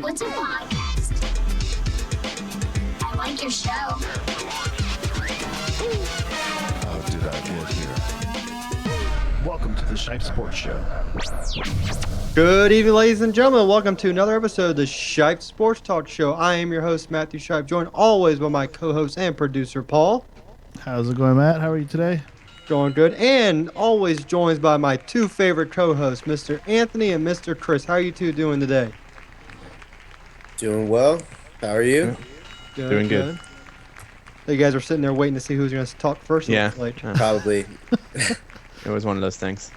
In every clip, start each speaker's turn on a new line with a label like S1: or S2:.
S1: What's a podcast? I like your show.
S2: How did I get here? Welcome to the Shipe Sports Show.
S3: Good evening, ladies and gentlemen. Welcome to another episode of the Shipe Sports Talk Show. I am your host, Matthew Shipe, joined always by my co-host and producer, Paul.
S4: How's it going, Matt? How are you today?
S3: Going good. And always joined by my two favorite co-hosts, Mr. Anthony and Mr. Chris. How are you two doing today?
S5: Doing well. How are you?
S6: Doing good.
S3: So you guys were sitting there waiting to see who's going to talk first?
S6: Yeah.
S5: Probably.
S6: It was one of those things.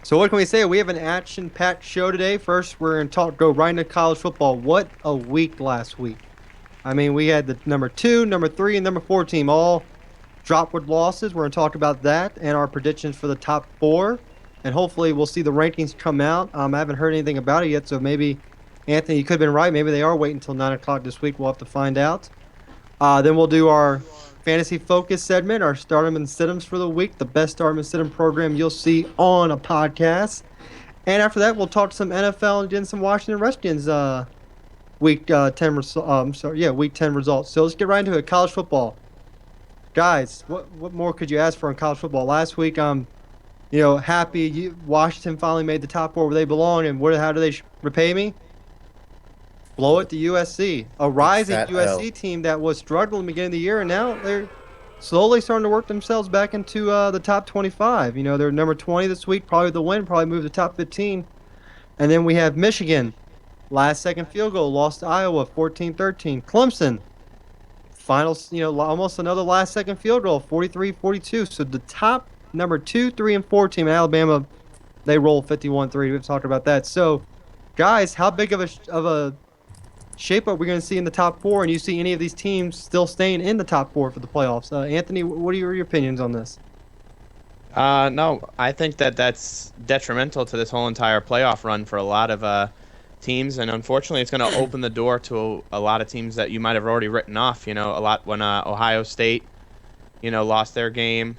S3: So what can we say? We have an action-packed show today. First, we're going to go right into college football. What a week last week. I mean, we had the number 2, number 3, and number 4 team all drop with losses. We're going to talk about that and our predictions for the top 4. And hopefully we'll see the rankings come out. I haven't heard anything about it yet, so maybe, Anthony, you could have been right. Maybe they are waiting until 9 o'clock this week. We'll have to find out. Then we'll do our fantasy focus segment, our stardom and sit-ems for the week, the best stardom and sit-em program you'll see on a podcast. And after that, we'll talk some NFL and get some Washington Redskins week 10 results. So let's get right into it. College football. Guys, what more could you ask for in college football? Last week, I'm happy Washington finally made the top 4 where they belong, and how do they repay me? Blow it to USC, a rising USC team that was struggling at the beginning of the year, and now they're slowly starting to work themselves back into the top 25. They're number 20 this week, probably the win, probably move to top 15. And then we have Michigan, last-second field goal, lost to Iowa, 14-13. Clemson, finals, almost another last-second field goal, 43-42. So the top number 2, 3, and 4 team in Alabama, they roll 51-3. We've talked about that. So, guys, how big of a shape up we're going to see in the top 4, and you see any of these teams still staying in the top 4 for the playoffs? Anthony, what are your opinions on this?
S6: No, I think that's detrimental to this whole entire playoff run for a lot of teams, and unfortunately it's going to open the door to a lot of teams that you might have already written off. A lot when Ohio State, lost their game,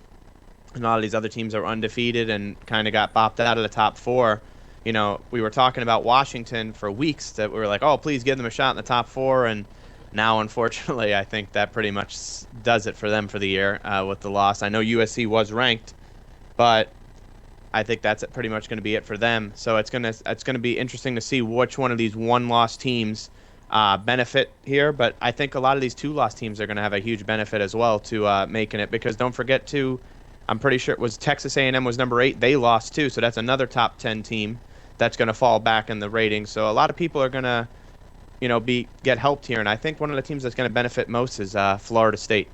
S6: and a lot of these other teams that were undefeated and kind of got bopped out of the top 4. We were talking about Washington for weeks that we were like, oh, please give them a shot in the top 4. And now, unfortunately, I think that pretty much does it for them for the year with the loss. I know USC was ranked, but I think that's pretty much going to be it for them. So it's gonna be interesting to see which one of these one-loss teams benefit here. But I think a lot of these 2-loss teams are going to have a huge benefit as well to making it, because don't forget to, I'm pretty sure it was Texas A&M was number 8. They lost too, so that's another top 10 team that's going to fall back in the ratings. So a lot of people are going to, get helped here. And I think one of the teams that's going to benefit most is Florida State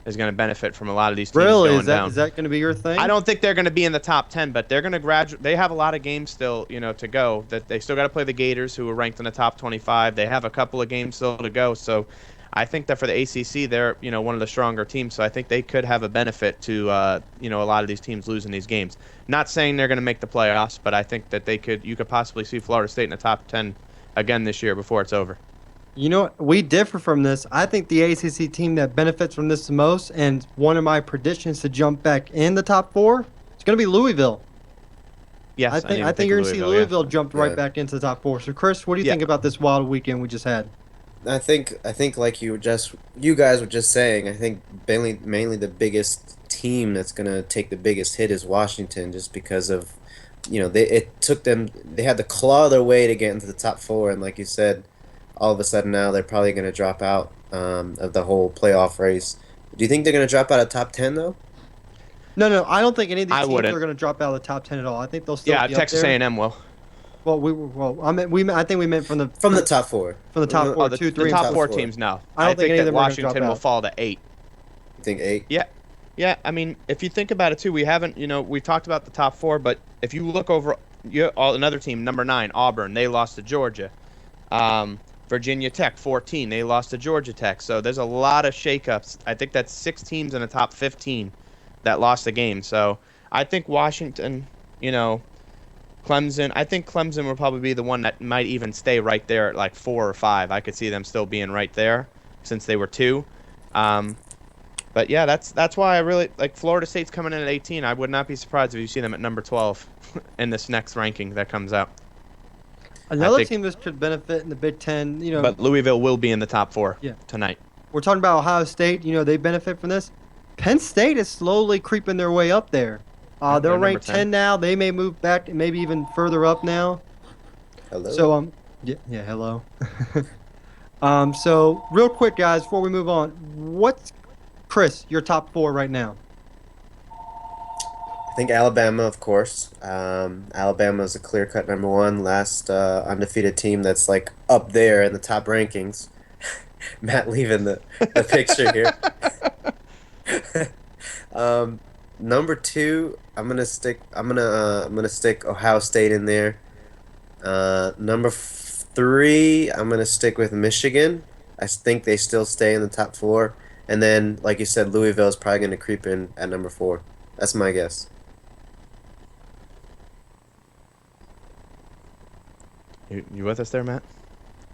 S6: is going to benefit from a lot of these teams going down.
S3: Is that going to be your thing?
S6: I don't think they're going to be in the top 10, but they're going to they have a lot of games still, to go. That they still got to play the Gators, who are ranked in the top 25. They have a couple of games still to go. So I think that for the ACC, they're one of the stronger teams. So I think they could have a benefit to a lot of these teams losing these games. Not saying they're going to make the playoffs, but I think that you could possibly see Florida State in the top 10 again this year before it's over.
S3: We differ from this. I think the ACC team that benefits from this the most, and one of my predictions to jump back in the top 4, it's going to be Louisville.
S6: Yes,
S3: I think you're going to see Louisville jumped right back into the top 4. So, Chris, what do you think about this wild weekend we just had?
S5: I think like you guys were just saying, I think mainly the biggest team that's going to take the biggest hit is Washington, just because of, they had to claw their way to get into the top 4, and like you said, all of a sudden now they're probably going to drop out of the whole playoff race. Do you think they're going to drop out of top 10 though?
S3: No, I don't think any of these teams are going to drop out of the top 10 at all. I think they'll still be
S6: Texas
S3: up there.
S6: A&M will.
S3: I think we meant from the
S5: top 4.
S3: From the top 4,
S6: the
S3: 2, 3,
S6: the top
S3: and
S6: 4
S3: 4
S6: teams. No,
S3: I don't think any of
S6: that
S3: them
S6: Washington will fall to 8.
S5: You think 8?
S6: Yeah. I mean, if you think about it too, we haven't. We've talked about the top 4, but if you look over, another team, number 9, Auburn, they lost to Georgia. Virginia Tech, 14, they lost to Georgia Tech. So there's a lot of shakeups. I think that's 6 teams in the top 15 that lost the game. So I think Washington, Clemson. I think Clemson will probably be the one that might even stay right there at like 4 or 5. I could see them still being right there since they were 2. But yeah, that's why I really like Florida State's coming in at 18. I would not be surprised if you see them at number 12 in this next ranking that comes out.
S3: Another
S6: think-
S3: team that could benefit in the Big Ten,
S6: But Louisville will be in the top 4
S3: Yeah.
S6: tonight.
S3: we're talking about Ohio State. They benefit from this. Penn State is slowly creeping their way up there.
S6: Yeah,
S3: They're
S6: they're
S3: ranked
S6: number 10.
S3: 10 now. They may move back, maybe even further up now.
S5: Hello.
S3: So yeah, hello. So real quick, guys, before we move on, what's Chris your top 4 right now?
S5: I think Alabama, of course. Alabama is a clear-cut number 1, last undefeated team that's like up there in the top rankings. Matt leaving the picture here. Number 2, I'm gonna stick Ohio State in there. Number 3, I'm gonna stick with Michigan. I think they still stay in the top 4, and then, like you said, Louisville is probably gonna creep in at number 4. That's my guess.
S6: You with us there, Matt?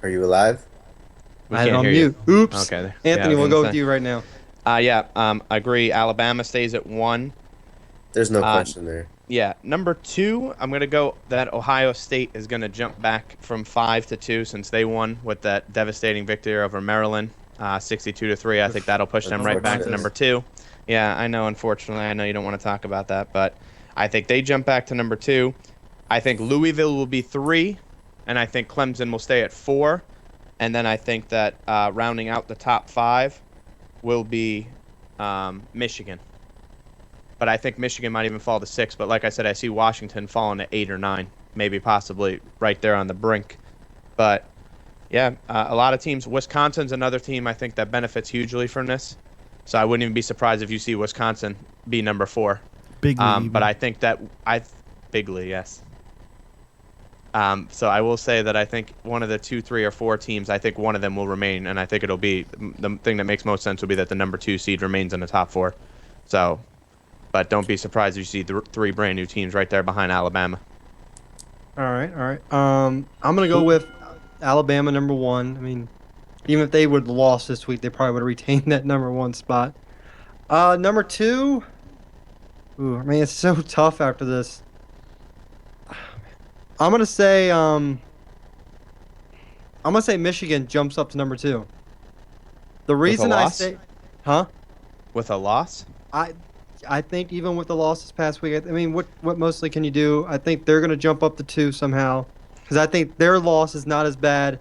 S5: Are you alive?
S6: We
S3: I had it
S6: can't
S3: on
S6: hear
S3: mute. Oops.
S6: Okay. there.
S3: Anthony,
S6: Yeah, I
S3: we'll
S6: was
S3: go
S6: gonna
S3: with
S6: say.
S3: you right now.
S6: I agree. Alabama stays at 1.
S5: There's no question there.
S6: Yeah, number 2, I'm gonna go that Ohio State is gonna jump back from 5 to 2 since they won with that devastating victory over Maryland, 62-3. I think that'll push them right back to number 2. Yeah, I know. Unfortunately, I know you don't want to talk about that, but I think they jump back to number 2. I think Louisville will be 3, and I think Clemson will stay at 4, and then I think that rounding out the top 5 will be Michigan. But I think Michigan might even fall to 6. But like I said, I see Washington falling to 8 or 9, maybe possibly right there on the brink. But yeah, a lot of teams. Wisconsin's another team I think that benefits hugely from this. So I wouldn't even be surprised if you see Wisconsin be number 4.
S4: Big league.
S6: But I think that bigly, yes. So I will say that I think one of the 2, 3, or 4 teams, I think one of them will remain, and I think it'll be the thing that makes most sense will be that the number 2 seed remains in the top 4. So, but don't be surprised if you see 3 brand new teams right there behind Alabama.
S3: All right. I'm gonna go with Alabama number 1. I mean, even if they would have lost this week, they probably would have retained that number 1 spot. Number 2. Ooh, I mean, it's so tough after this. I'm gonna say Michigan jumps up to number 2. The reason I
S6: loss?
S3: say, huh?
S6: With a loss?
S3: I think even with the loss this past week, I mean, what mostly can you do? I think they're gonna jump up to 2 somehow, because I think their loss is not as bad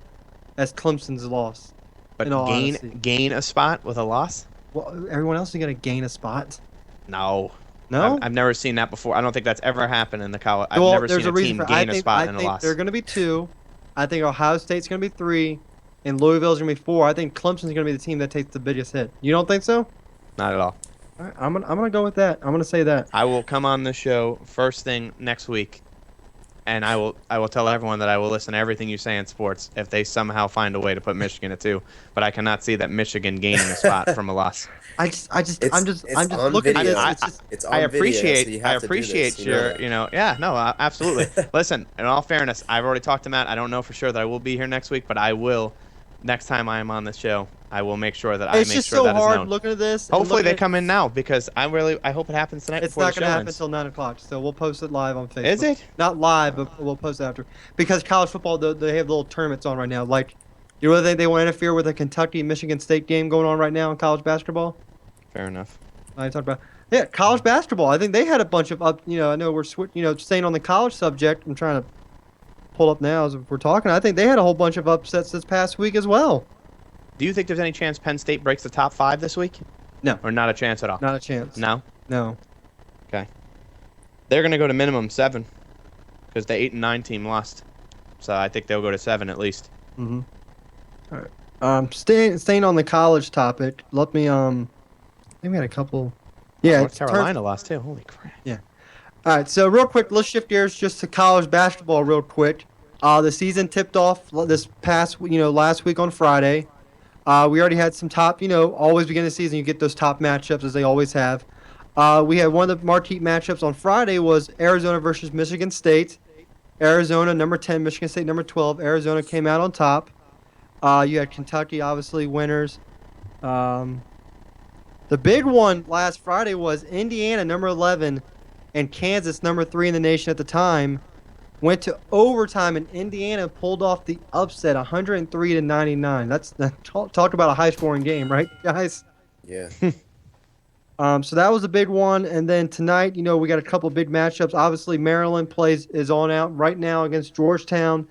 S3: as Clemson's loss.
S6: But
S3: in all honesty.
S6: gain a spot with a loss?
S3: Well, everyone else is gonna gain a spot.
S6: No.
S3: No.
S6: I've never seen that before. I don't think that's ever happened in the college. I've
S3: Well,
S6: never
S3: there's
S6: seen a
S3: reason
S6: team
S3: for I
S6: gain a
S3: think,
S6: spot
S3: I
S6: in a
S3: think
S6: loss.
S3: they're going to be 2. I think Ohio State's going to be 3, and Louisville's going to be 4. I think Clemson's going to be the team that takes the biggest hit. You don't think so?
S6: Not at all.
S3: All right, I'm gonna go with that. I'm gonna say that.
S6: I will come on the show first thing next week, and I will tell everyone that I will listen to everything you say in sports if they somehow find a way to put Michigan at 2. But I cannot see that Michigan gaining a spot from a loss.
S3: I'm just
S5: It's on
S3: looking at
S5: video.
S3: this. It's just,
S5: It's on
S6: I
S5: video,
S6: appreciate
S5: so you
S6: I
S5: have to do
S6: appreciate
S5: this, you know
S6: your
S5: that.
S6: yeah, no, absolutely. Listen, in all fairness, I've already talked to Matt. I don't know for sure that I will be here next week, but I will next time I am on the show. I will make sure that
S3: it's
S6: I make
S3: just
S6: sure
S3: so
S6: that is
S3: hard
S6: known.
S3: looking at this. and
S6: Hopefully
S3: looking
S6: they
S3: at-
S6: come in now because I hope it happens tonight
S3: It's
S6: before
S3: not
S6: the
S3: gonna
S6: show
S3: happen
S6: ends.
S3: until 9 o'clock, so we'll post it live on Facebook.
S6: Is it?
S3: Not live, but we'll post it after. Because college football, they have little tournaments on right now. Like, you really think they want to interfere with a Kentucky-Michigan State game going on right now in college basketball?
S6: Fair enough.
S3: I talked about college basketball. I think they had a bunch of up. I know we're staying on the college subject. I'm trying to pull up now as we're talking. I think they had a whole bunch of upsets this past week as well.
S6: Do you think there's any chance Penn State breaks the top 5 this week?
S3: No.
S6: Or not a chance at all?
S3: Not a chance.
S6: No?
S3: No.
S6: Okay. They're going to go to minimum 7 because the 8 and 9 team lost. So I think they'll go to 7 at least.
S3: Mm-hmm. All right. Staying on the college topic. Let me I think we had a couple. Yeah.
S6: North Carolina lost too. Holy crap.
S3: All right, so real quick, let's shift gears just to college basketball real quick. The season tipped off this past, last week on Friday. We already had some top, always beginning of the season, you get those top matchups as they always have. We had one of the marquee matchups on Friday was Arizona versus Michigan State. Arizona, number 10, Michigan State, number 12. Arizona came out on top. You had Kentucky, obviously, winners. The big one last Friday was Indiana, number 11, and Kansas, number 3 in the nation at the time. went to overtime, and Indiana pulled off the upset, 103-99. Talk about a high-scoring game, right, guys?
S5: Yeah.
S3: So that was a big one, and then tonight, we got a couple big matchups. Obviously, Maryland is on out right now against Georgetown.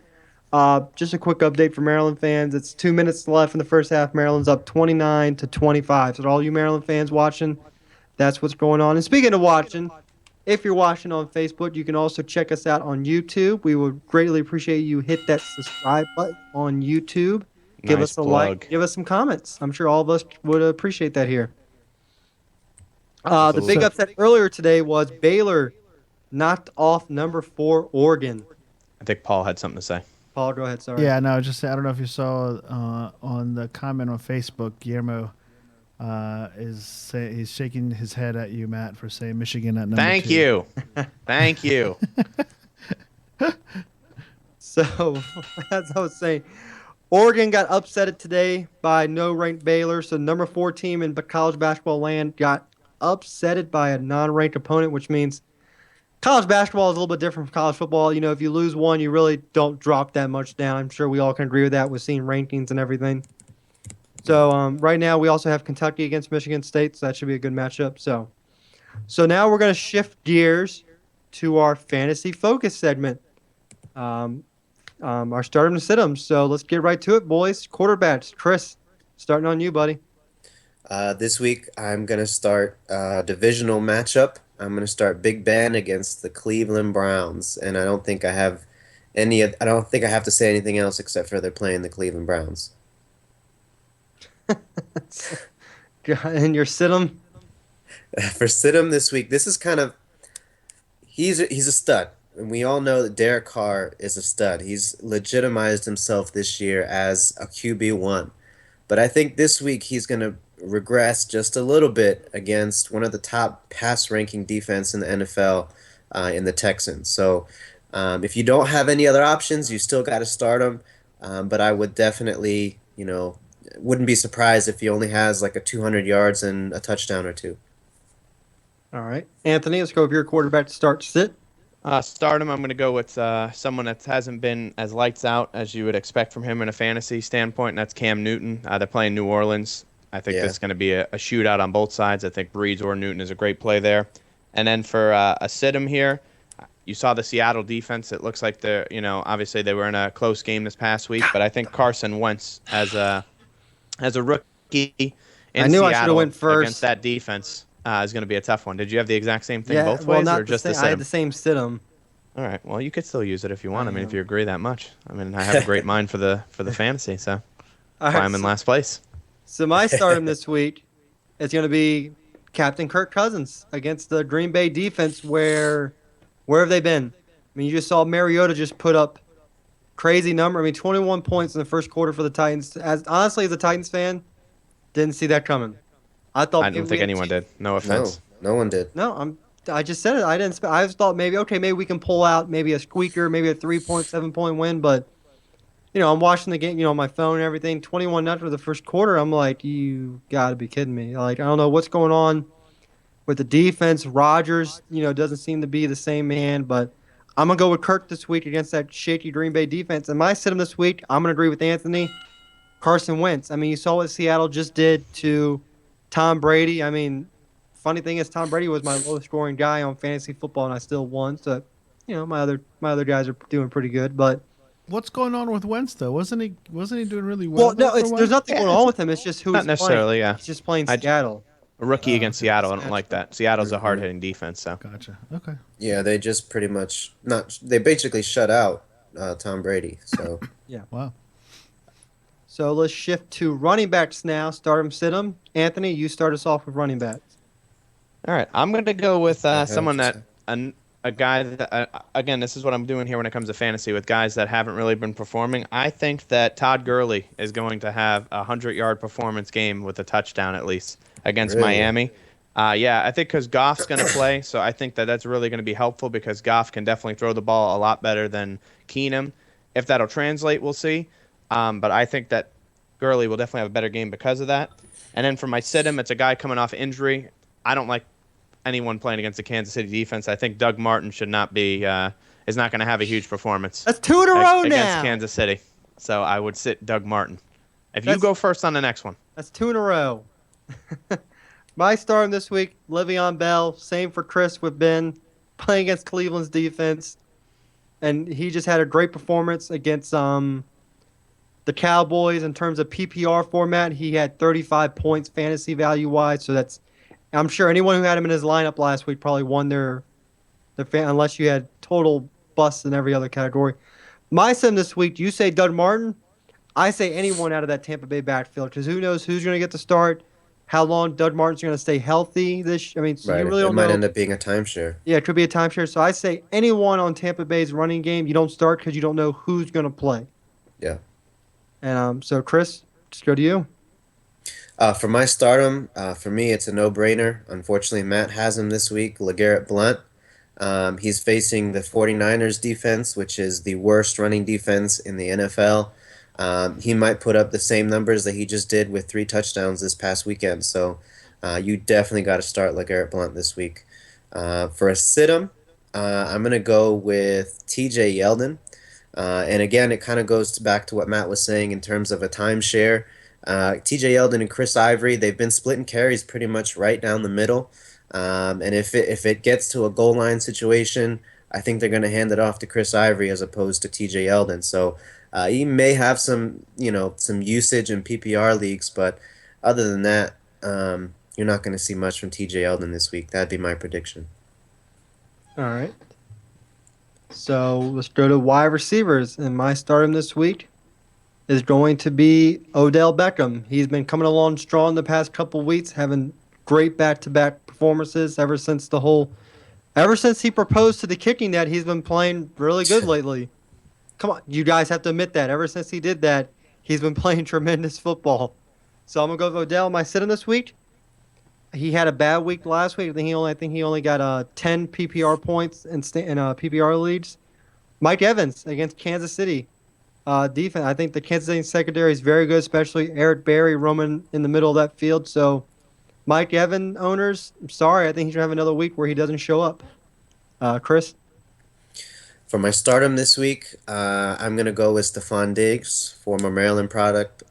S3: Just a quick update for Maryland fans. It's 2 minutes left in the first half. Maryland's up 29-25. So to all you Maryland fans watching, that's what's going on. And speaking of watching, if you're watching on Facebook, you can also check us out on YouTube. We would greatly appreciate you hit that subscribe button on YouTube. Give
S6: Nice
S3: us a
S6: plug.
S3: like. Give us some comments. I'm sure all of us would appreciate that here. The big
S6: Absolutely.
S3: upset earlier today was Baylor knocked off number 4 Oregon.
S6: I think Paul had something to say.
S3: Paul, go ahead. Sorry.
S4: Yeah, no, just I don't know if you saw on the comment on Facebook, Guillermo he's shaking his head at you, Matt, for saying Michigan at number 2.
S6: Thank you. Thank you.
S3: So, as I was saying, Oregon got upsetted today by no-ranked Baylor. So, number 4 team in college basketball land got upsetted by a non-ranked opponent, which means college basketball is a little bit different from college football. If you lose one, you really don't drop that much down. I'm sure we all can agree with that with seeing rankings and everything. So, right now, we also have Kentucky against Michigan State, so that should be a good matchup. So now we're going to shift gears to our fantasy focus segment. Our start 'em and sit 'em. So let's get right to it, boys. Quarterbacks. Chris, starting on you, buddy.
S5: This week, I'm going to start a divisional matchup. I'm going to start Big Ben against the Cleveland Browns, and I don't think I have to say anything else except for they're playing the Cleveland Browns.
S3: And your sit 'em.
S5: For Sidham this week, this is kind of he's a stud, and we all know that Derek Carr is a stud. He's legitimized himself this year as a QB1, but I think this week he's going to regress just a little bit against one of the top pass ranking defense in the NFL, in the Texans. So if you don't have any other options, you still got to start him, but I would definitely wouldn't be surprised if he only has like a 200 yards and a touchdown or two.
S3: All right. Anthony, let's go with your quarterback to start sit.
S6: Stardom, I'm going to go with someone that hasn't been as lights out as you would expect from him in a fantasy standpoint, and that's Cam Newton. They're playing New Orleans. I think this is going to be a shootout on both sides. I think Breeds or Newton is a great play there. And then for a sit-em here, you saw the Seattle defense. It looks like they're, obviously they were in a close game this past week, but I think Carson Wentz as a rookie in
S3: I knew I should have
S6: Seattle
S3: went first.
S6: against that defense is going to be a tough one. Did you have the exact same thing
S3: Yeah,
S6: both
S3: well,
S6: ways,
S3: not
S6: or just the
S3: same. I had
S6: same?
S3: the same sit 'em.
S6: All right. Well, you could still use it if you want. I mean, if you agree that much. I mean, I have a great mind for the fantasy, so
S3: All
S6: that's why I'm in last place.
S3: So my start this week is going to be Captain Kirk Cousins against the Green Bay defense. Where have they been? I mean, you just saw Mariota just put up crazy number. I mean, 21 points in the first quarter for the Titans. Honestly, as a Titans fan, didn't see that coming. I
S6: I don't think anyone did. No offense.
S5: No one did.
S3: No, I just said it. I didn't. I just thought maybe we can pull out maybe a squeaker, maybe a 3.7-point win. But I'm watching the game, on my phone and everything. 21-0 for the first quarter. I'm like, you got to be kidding me. Like, I don't know what's going on with the defense. Rodgers, doesn't seem to be the same man. But I'm gonna go with Kirk this week against that shaky Green Bay defense. And my sit-em this week, I'm gonna agree with Anthony. Carson Wentz. I mean, you saw what Seattle just did to Tom Brady. I mean, funny thing is Tom Brady was my lowest scoring guy on fantasy football, and I still won. So, my other guys are doing pretty good. But
S4: What's going on with Wentz though? Wasn't he doing really well?
S3: well, no,
S4: for a while?
S3: there's nothing going on with him. It's just who's
S6: Not necessarily,
S3: playing.
S6: yeah.
S3: He's just playing
S6: I-
S3: Seattle.
S6: A rookie against Seattle, I don't like that. Seattle's a hard-hitting defense, so.
S4: Gotcha. Okay.
S5: Yeah, they just pretty much they basically shut out Tom Brady. So
S4: Wow.
S3: So let's shift to running backs now. Start 'em, sit 'em. Anthony, you start us off with running backs.
S6: All right, I'm going to go with
S5: ahead,
S6: someone that
S5: Jose.
S6: a guy that again, this is what I'm doing here when it comes to fantasy with guys that haven't really been performing. I think that Todd Gurley is going to have a 100-yard performance game with a touchdown at least against
S5: Really?
S6: Miami. Yeah, I think because Goff's going to play, so I think that's really going to be helpful because Goff can definitely throw the ball a lot better than Keenum. If that'll translate, we'll see. But I think that Gurley will definitely have a better game because of that. And then for my sit-em, it's a guy coming off injury. I don't like anyone playing against the Kansas City defense. I think Doug Martin should not be is not going to have a huge performance.
S3: That's 2 in a row
S6: against
S3: now.
S6: Kansas City. So I would sit Doug Martin. If you
S3: That's-
S6: go first on the next one.
S3: That's 2 in a row. My start this week, Le'Veon Bell. Same for Chris with Ben, playing against Cleveland's defense. And he just had a great performance against the Cowboys in terms of PPR format. He had 35 points fantasy value-wise. So I'm sure anyone who had him in his lineup last week probably won their unless you had total busts in every other category. My sim this week, you say Doug Martin. I say anyone out of that Tampa Bay backfield because who knows who's going to get the start, how long Doug Martin's going to stay healthy. So
S5: Right.
S3: you really
S5: It
S3: don't
S5: might
S3: know.
S5: end up being a timeshare.
S3: Yeah, it could be a timeshare. So I say anyone on Tampa Bay's running game, you don't start because you don't know who's going to play.
S5: Yeah.
S3: And so Chris, just go to you.
S5: For my stardom, for me, it's a no-brainer. Unfortunately, Matt has him this week, LeGarrette Blount. He's facing the 49ers defense, which is the worst running defense in the NFL. He might put up the same numbers that he just did with 3 touchdowns this past weekend. So you definitely got to start LeGarrette Blount this week. For a sit-em, I'm going to go with TJ Yeldon. And again, it kind of goes back to what Matt was saying in terms of a timeshare. TJ Yeldon and Chris Ivory, they've been splitting carries pretty much right down the middle. And if it gets to a goal line situation, I think they're going to hand it off to Chris Ivory as opposed to TJ Yeldon. So he may have some usage in PPR leagues, but other than that, you're not going to see much from TJ Yeldon this week. That'd be my prediction.
S3: All right. So let's go to wide receivers. And my stardom this week is going to be Odell Beckham. He's been coming along strong the past couple weeks, having great back-to-back performances ever since he proposed to the kicking net. He's been playing really good lately. Come on, you guys have to admit that. Ever since he did that, he's been playing tremendous football. So I'm gonna go with Odell. My sit-him this week. He had a bad week last week. I think he only got 10 PPR points in PPR leads. Mike Evans against Kansas City defense. I think the Kansas City secondary is very good, especially Eric Berry roaming in the middle of that field. So Mike Evans owners, I'm sorry, I think he should have another week where he doesn't show up. Chris?
S5: For my stardom this week, I'm going to go with Stephon Diggs, former Maryland product.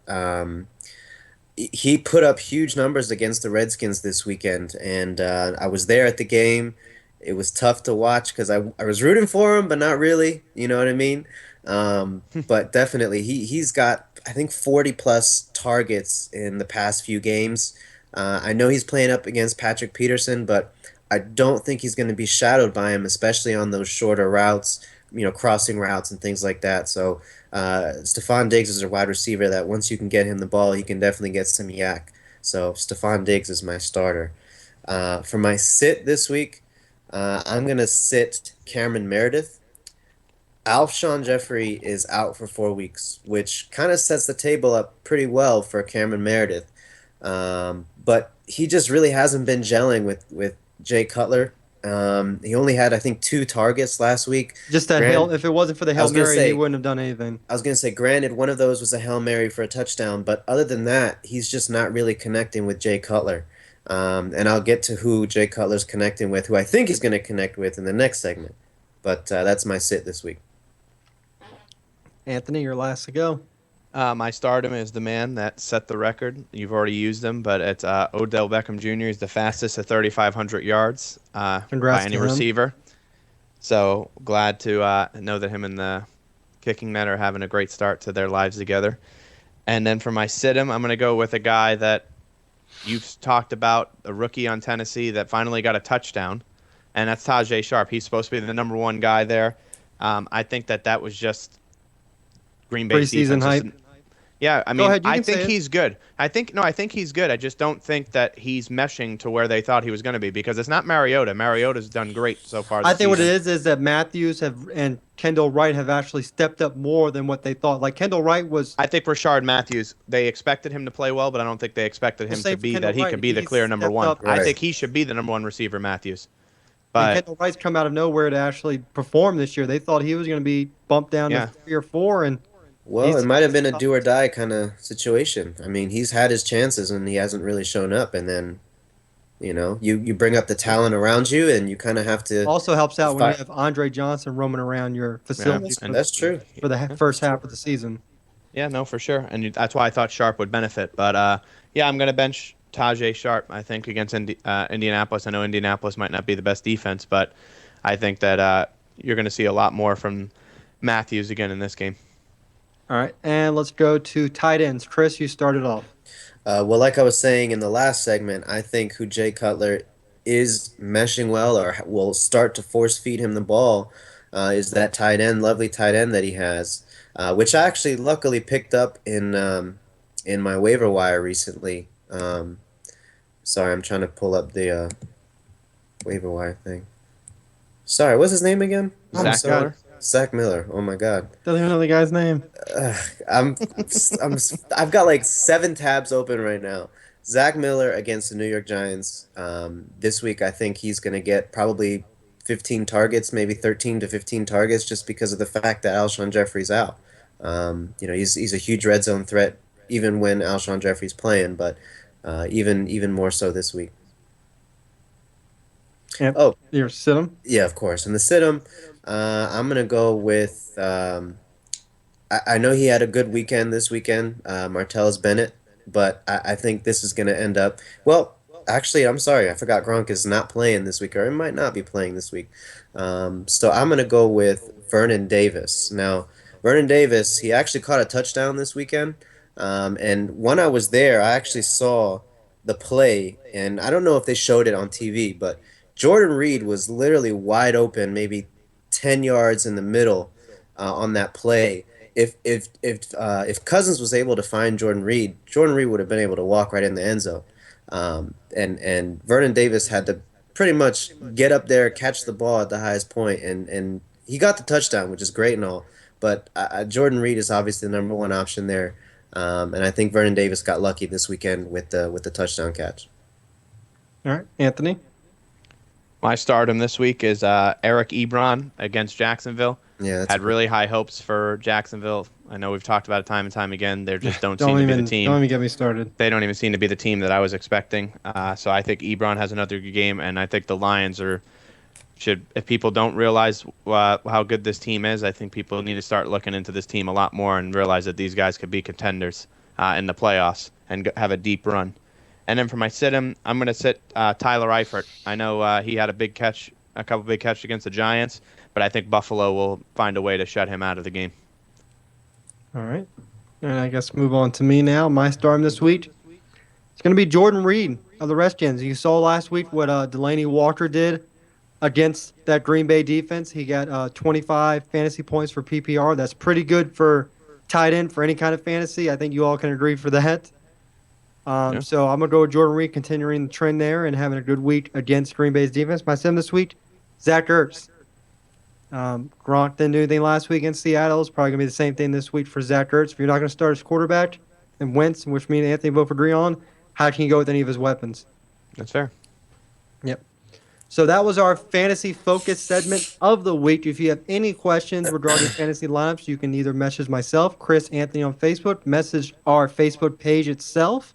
S5: He put up huge numbers against the Redskins this weekend, and I was there at the game. It was tough to watch because I was rooting for him, but not really. You know what I mean? But definitely, he's got, I think, 40-plus targets in the past few games. I know he's playing up against Patrick Peterson, but I don't think he's going to be shadowed by him, especially on those shorter routes, crossing routes and things like that. So Stephon Diggs is a wide receiver that once you can get him the ball, he can definitely get some yak. So Stephon Diggs is my starter. For my sit this week, I'm going to sit Cameron Meredith. Alshon Jeffrey is out for 4 weeks, which kind of sets the table up pretty well for Cameron Meredith. But he just really hasn't been gelling with Jay Cutler. He only had, I think, 2 targets last week.
S3: Just that if it wasn't for the Hail Mary, he wouldn't have done anything.
S5: I was going to say, granted, one of those was a Hail Mary for a touchdown, but other than that, he's just not really connecting with Jay Cutler. And I'll get to who Jay Cutler's connecting with, who I think he's going to connect with in the next segment. But that's my sit this week.
S3: Anthony, you're last to go.
S6: My stardom is the man that set the record. You've already used him, but it's Odell Beckham Jr. He's the fastest at 3,500 yards by any receiver. So glad to know that him and the kicking net are having a great start to their lives together. And then for my sit-em, I'm going to go with a guy that you've talked about, a rookie on Tennessee that finally got a touchdown, and that's Tajay Sharp. He's supposed to be the number 1 guy there. I think that was just Green Bay
S3: preseason hype.
S6: Yeah, I mean,
S3: ahead,
S6: I think he's good. I think he's good. I just don't think that he's meshing to where they thought he was going to be because it's not Mariota. Mariota's done great so far.
S3: I think what it is that Matthews and Kendall Wright have actually stepped up more than what they thought. Like Kendall Wright was.
S6: I think Rashard Matthews, they expected him to play well, but I don't think they expected him to be that he could be the clear number 1.
S5: Right.
S6: I think he should be the number 1 receiver, Matthews.
S3: But Kendall Wright's come out of nowhere to actually perform this year. They thought he was going to be bumped down to 3 or 4, and.
S5: Well, it might have been a do or die kind of situation. I mean, he's had his chances and he hasn't really shown up, and then You bring up the talent around you, and you kind of have to.
S3: Also helps out when you
S5: fight.
S3: have Andre Johnson roaming around your
S6: Yeah,
S3: facility
S6: and
S5: That's true.
S3: for the first half of the season.
S6: yeah, no, for sure, and that's why I thought Sharp would benefit. But yeah, I'm gonna bench Tajay Sharp. I think against Indianapolis. I know Indianapolis might not be the best defense, but I think that you're gonna see a lot more from Matthews again in this game.
S3: All right, and let's go to tight ends. Chris, you started off.
S5: Well, like I was saying in the last segment, I think who Jay Cutler is meshing well, or will start to force feed him the ball, is that tight end, lovely tight end that he has, which I actually luckily picked up in my waiver wire recently. Sorry, I'm trying to pull up the waiver wire thing. Sorry, what's his name again? I'm
S6: Zach
S5: sorry.
S6: Miller.
S5: Zach Miller. Oh my God.
S3: Doesn't even know the guy's name.
S5: I'm, I've got like 7 tabs open right now. Zach Miller against the New York Giants. This week, I think he's going to get probably 15 targets, maybe 13 to 15 targets, just because of the fact that Alshon Jeffrey's out. He's a huge red zone threat, even when Alshon Jeffrey's playing, but even more so this week.
S3: Yep.
S5: Oh,
S3: You're sit him.
S5: yeah, of course. And the Sid'em, I'm going to go with. I know he had a good weekend this weekend, Martellus Bennett, but I think this is going to end up. Well, actually, I'm sorry. I forgot Gronk is not playing this week, or he might not be playing this week. So I'm going to go with Vernon Davis. Now, Vernon Davis, he actually caught a touchdown this weekend. And when I was there, I actually saw the play, and I don't know if they showed it on TV, but Jordan Reed was literally wide open, maybe 10 yards in the middle on that play. If Cousins was able to find Jordan Reed would have been able to walk right in the end zone. And Vernon Davis had to pretty much get up there, catch the ball at the highest point, and he got the touchdown, which is great and all. But Jordan Reed is obviously the number one option there, and I think Vernon Davis got lucky this weekend with the touchdown catch.
S3: All right, Anthony.
S6: My stardom this week is Eric Ebron against Jacksonville.
S5: Yeah, that's
S6: Had really high hopes for Jacksonville. I know we've talked about it time and time again. They just don't seem
S3: Don't
S6: to be
S3: even
S6: the team.
S3: don't even get me started.
S6: They don't even seem to be the team that I was expecting. So I think Ebron has another good game, and I think the Lions should. If people don't realize how good this team is, I think people need to start looking into this team a lot more and realize that these guys could be contenders in the playoffs and have a deep run. And then for my sit-em, I'm going to sit Tyler Eifert. I know he had a couple big catches against the Giants, but I think Buffalo will find a way to shut him out of the game.
S3: All right. And I guess move on to me now. My stardom this week. It's going to be Jordan Reed of the Redskins. You saw last week what Delaney Walker did against that Green Bay defense. He got 25 fantasy points for PPR. That's pretty good for tight end for any kind of fantasy. I think you all can agree for that. So I'm going to go with Jordan Reed, continuing the trend there and having a good week against Green Bay's defense. My sim this week, Zach Ertz. Gronk didn't do anything last week against Seattle. It's probably going to be the same thing this week for Zach Ertz. If you're not going to start his quarterback and Wentz, which me and Anthony both agree on, how can you go with any of his weapons?
S6: That's fair.
S3: Yep. So that was our fantasy focus segment of the week. If you have any questions regarding fantasy lineups, you can either message myself, Chris, Anthony on Facebook, message our Facebook page itself,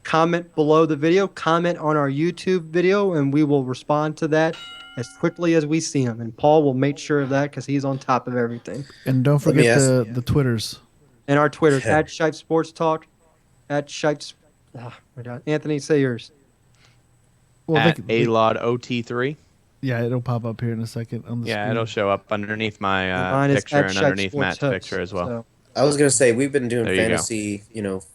S3: comment below the video, comment on our YouTube video, and we will respond to that as quickly as we see them. And Paul will make sure of that because he's on top of everything.
S4: And don't
S5: Let me
S4: forget
S5: ask-
S4: the Twitters.
S3: And our Twitters, at Shipe Sports Talk, at Shipes. My God. Anthony, say yours.
S4: Well,
S6: At ALOD-OT3.
S4: yeah, it'll pop up here in a second on the
S6: Yeah,
S4: screen.
S6: it'll show up underneath my
S3: Mine is
S6: picture
S3: at
S6: and
S3: Shipe
S6: underneath
S3: Sports
S6: Matt's
S3: Hooks.
S6: picture as well.
S3: So,
S5: I was gonna say we've been doing
S6: There you go.
S5: fantasy,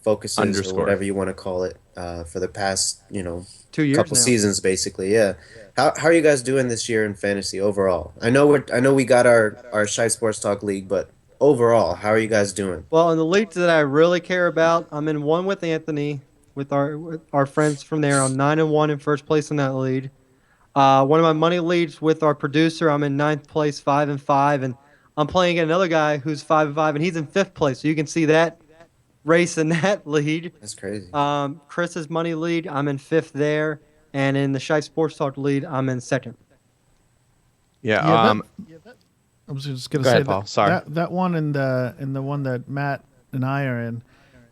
S5: focuses
S6: Underscore.
S5: or whatever you want to call it, for the past,
S3: 2 years
S5: couple
S3: now.
S5: seasons, basically. Yeah. How are you guys doing this year in fantasy overall? I know we got our Shy Sports Talk League, but overall, how are you guys doing?
S3: Well, in the leagues that I really care about, I'm in one with Anthony, with our friends from there. I'm 9-1 in first place in that lead. One of my money leads with our producer, I'm in 9th place, 5-5, and I'm playing another guy who's 5-5, and he's in 5th place. So you can see that race in that lead.
S5: That's crazy.
S3: Chris's money lead, I'm in 5th there, and in the Shy Sports Talk lead, I'm in 2nd.
S6: Yeah.
S4: I was just gonna
S6: Go
S4: say
S6: ahead, Paul. Sorry.
S4: that one and the one that Matt and I are in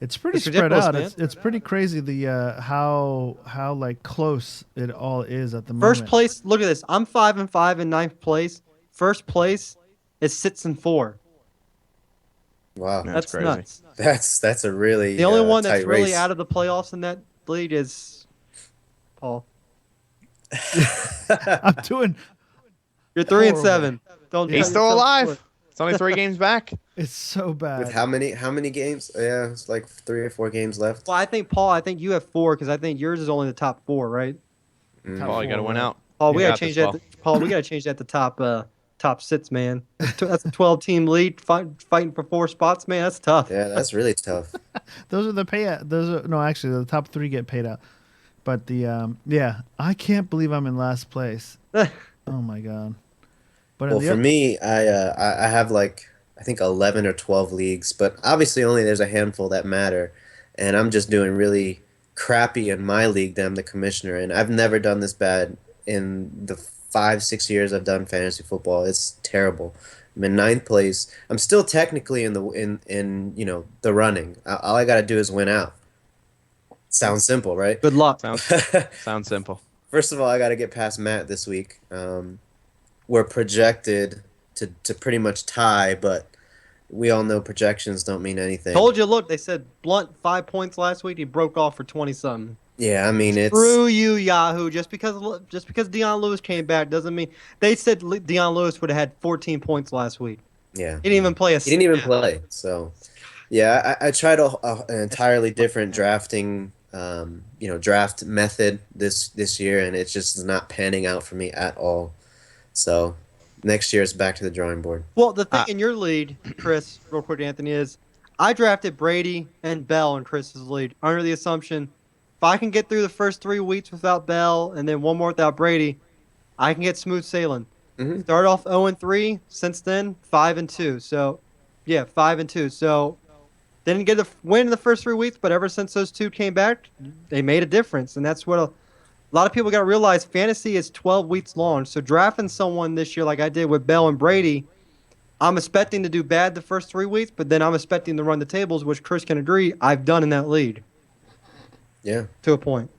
S4: It's pretty
S3: It's
S4: spread
S3: ridiculous,
S4: out.
S3: man.
S4: It's pretty crazy the how like close it all is at the moment.
S3: First place, look at this. I'm 5-5 in ninth place. First place is 6-4.
S5: Wow,
S6: Yeah.
S3: That's
S6: crazy.
S3: nuts.
S5: that's a really
S3: The only one that's
S5: tight
S3: really
S5: race.
S3: out of the playoffs in that league is Paul.
S4: I'm doing.
S3: You're 3 and
S4: Horrible.
S3: 7. Don't
S4: Yeah.
S6: He's
S3: cut
S6: still
S3: yourself
S6: alive.
S3: short.
S6: It's only 3 games back.
S4: It's so bad.
S5: With how many games? Yeah, it's like 3 or 4 games left.
S3: Well, I think Paul. I think you have 4 because I think yours is only the top 4, right?
S4: Top
S6: Paul, you got to
S4: four,
S6: win
S4: right.
S6: out.
S3: Paul,
S6: You
S3: we gotta
S6: got
S3: change
S6: this,
S3: that.
S6: Paul.
S3: Paul, we gotta change that to top 6, man. That's a 12-team lead, fighting for 4 spots, man. That's tough.
S5: Yeah, that's really tough.
S4: Those are the payout. Those are no, actually, the top 3 get paid out. But the yeah, I can't believe I'm in last place. Oh my god. But
S5: Well,
S4: the
S5: for
S4: oth-
S5: me, I have like I think 11 or 12 leagues, but obviously only there's a handful that matter, and I'm just doing really crappy in my league that I'm the commissioner in. I've never done this bad in the 5-6 years I've done fantasy football. It's terrible. I'm in ninth place. I'm still technically in the running. All I got to do is win out. Sounds simple, right?
S3: Good luck.
S6: Sounds simple.
S5: First of all, I got to get past Matt this week. We're projected to pretty much tie, but we all know projections don't mean anything.
S3: Told you. Look, they said Blunt 5 points last week. He broke off for 20-something.
S5: Yeah, I mean it's
S3: Screw you, Yahoo. Just because Deion Lewis came back doesn't mean they said Deion Lewis would have had 14 points last week.
S5: yeah.
S3: He didn't even play a.
S5: He didn't even
S3: snap.
S5: play. So, yeah, I tried an entirely different drafting, draft method this year, and it's just not panning out for me at all. So, next year it's back to the drawing board.
S3: Well, the thing in your lead, Chris, real quick, Anthony, is I drafted Brady and Bell in Chris's lead under the assumption if I can get through the first 3 weeks without Bell and then one more without Brady, I can get smooth sailing.
S5: Mhm.
S3: Start off 0-3. Since then, 5-2. So, yeah, 5-2. So, didn't get a win in the first 3 weeks, but ever since those 2 came back, they made a difference, and that's what a lot of people got to realize. Fantasy is 12 weeks long. So drafting someone this year like I did with Bell and Brady, I'm expecting to do bad the first 3 weeks, but then I'm expecting to run the tables, which Chris can agree I've done in that lead
S5: Yeah.
S3: to a point.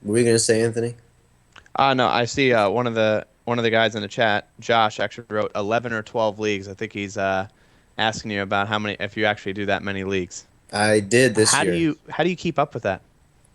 S5: What were you gonna say, Anthony?
S6: No, I see one of the guys in the chat, Josh, actually wrote 11 or 12 leagues. I think he's asking you about how many, if you actually do that many leagues.
S5: I did this
S6: How
S5: year.
S6: do you keep up with that?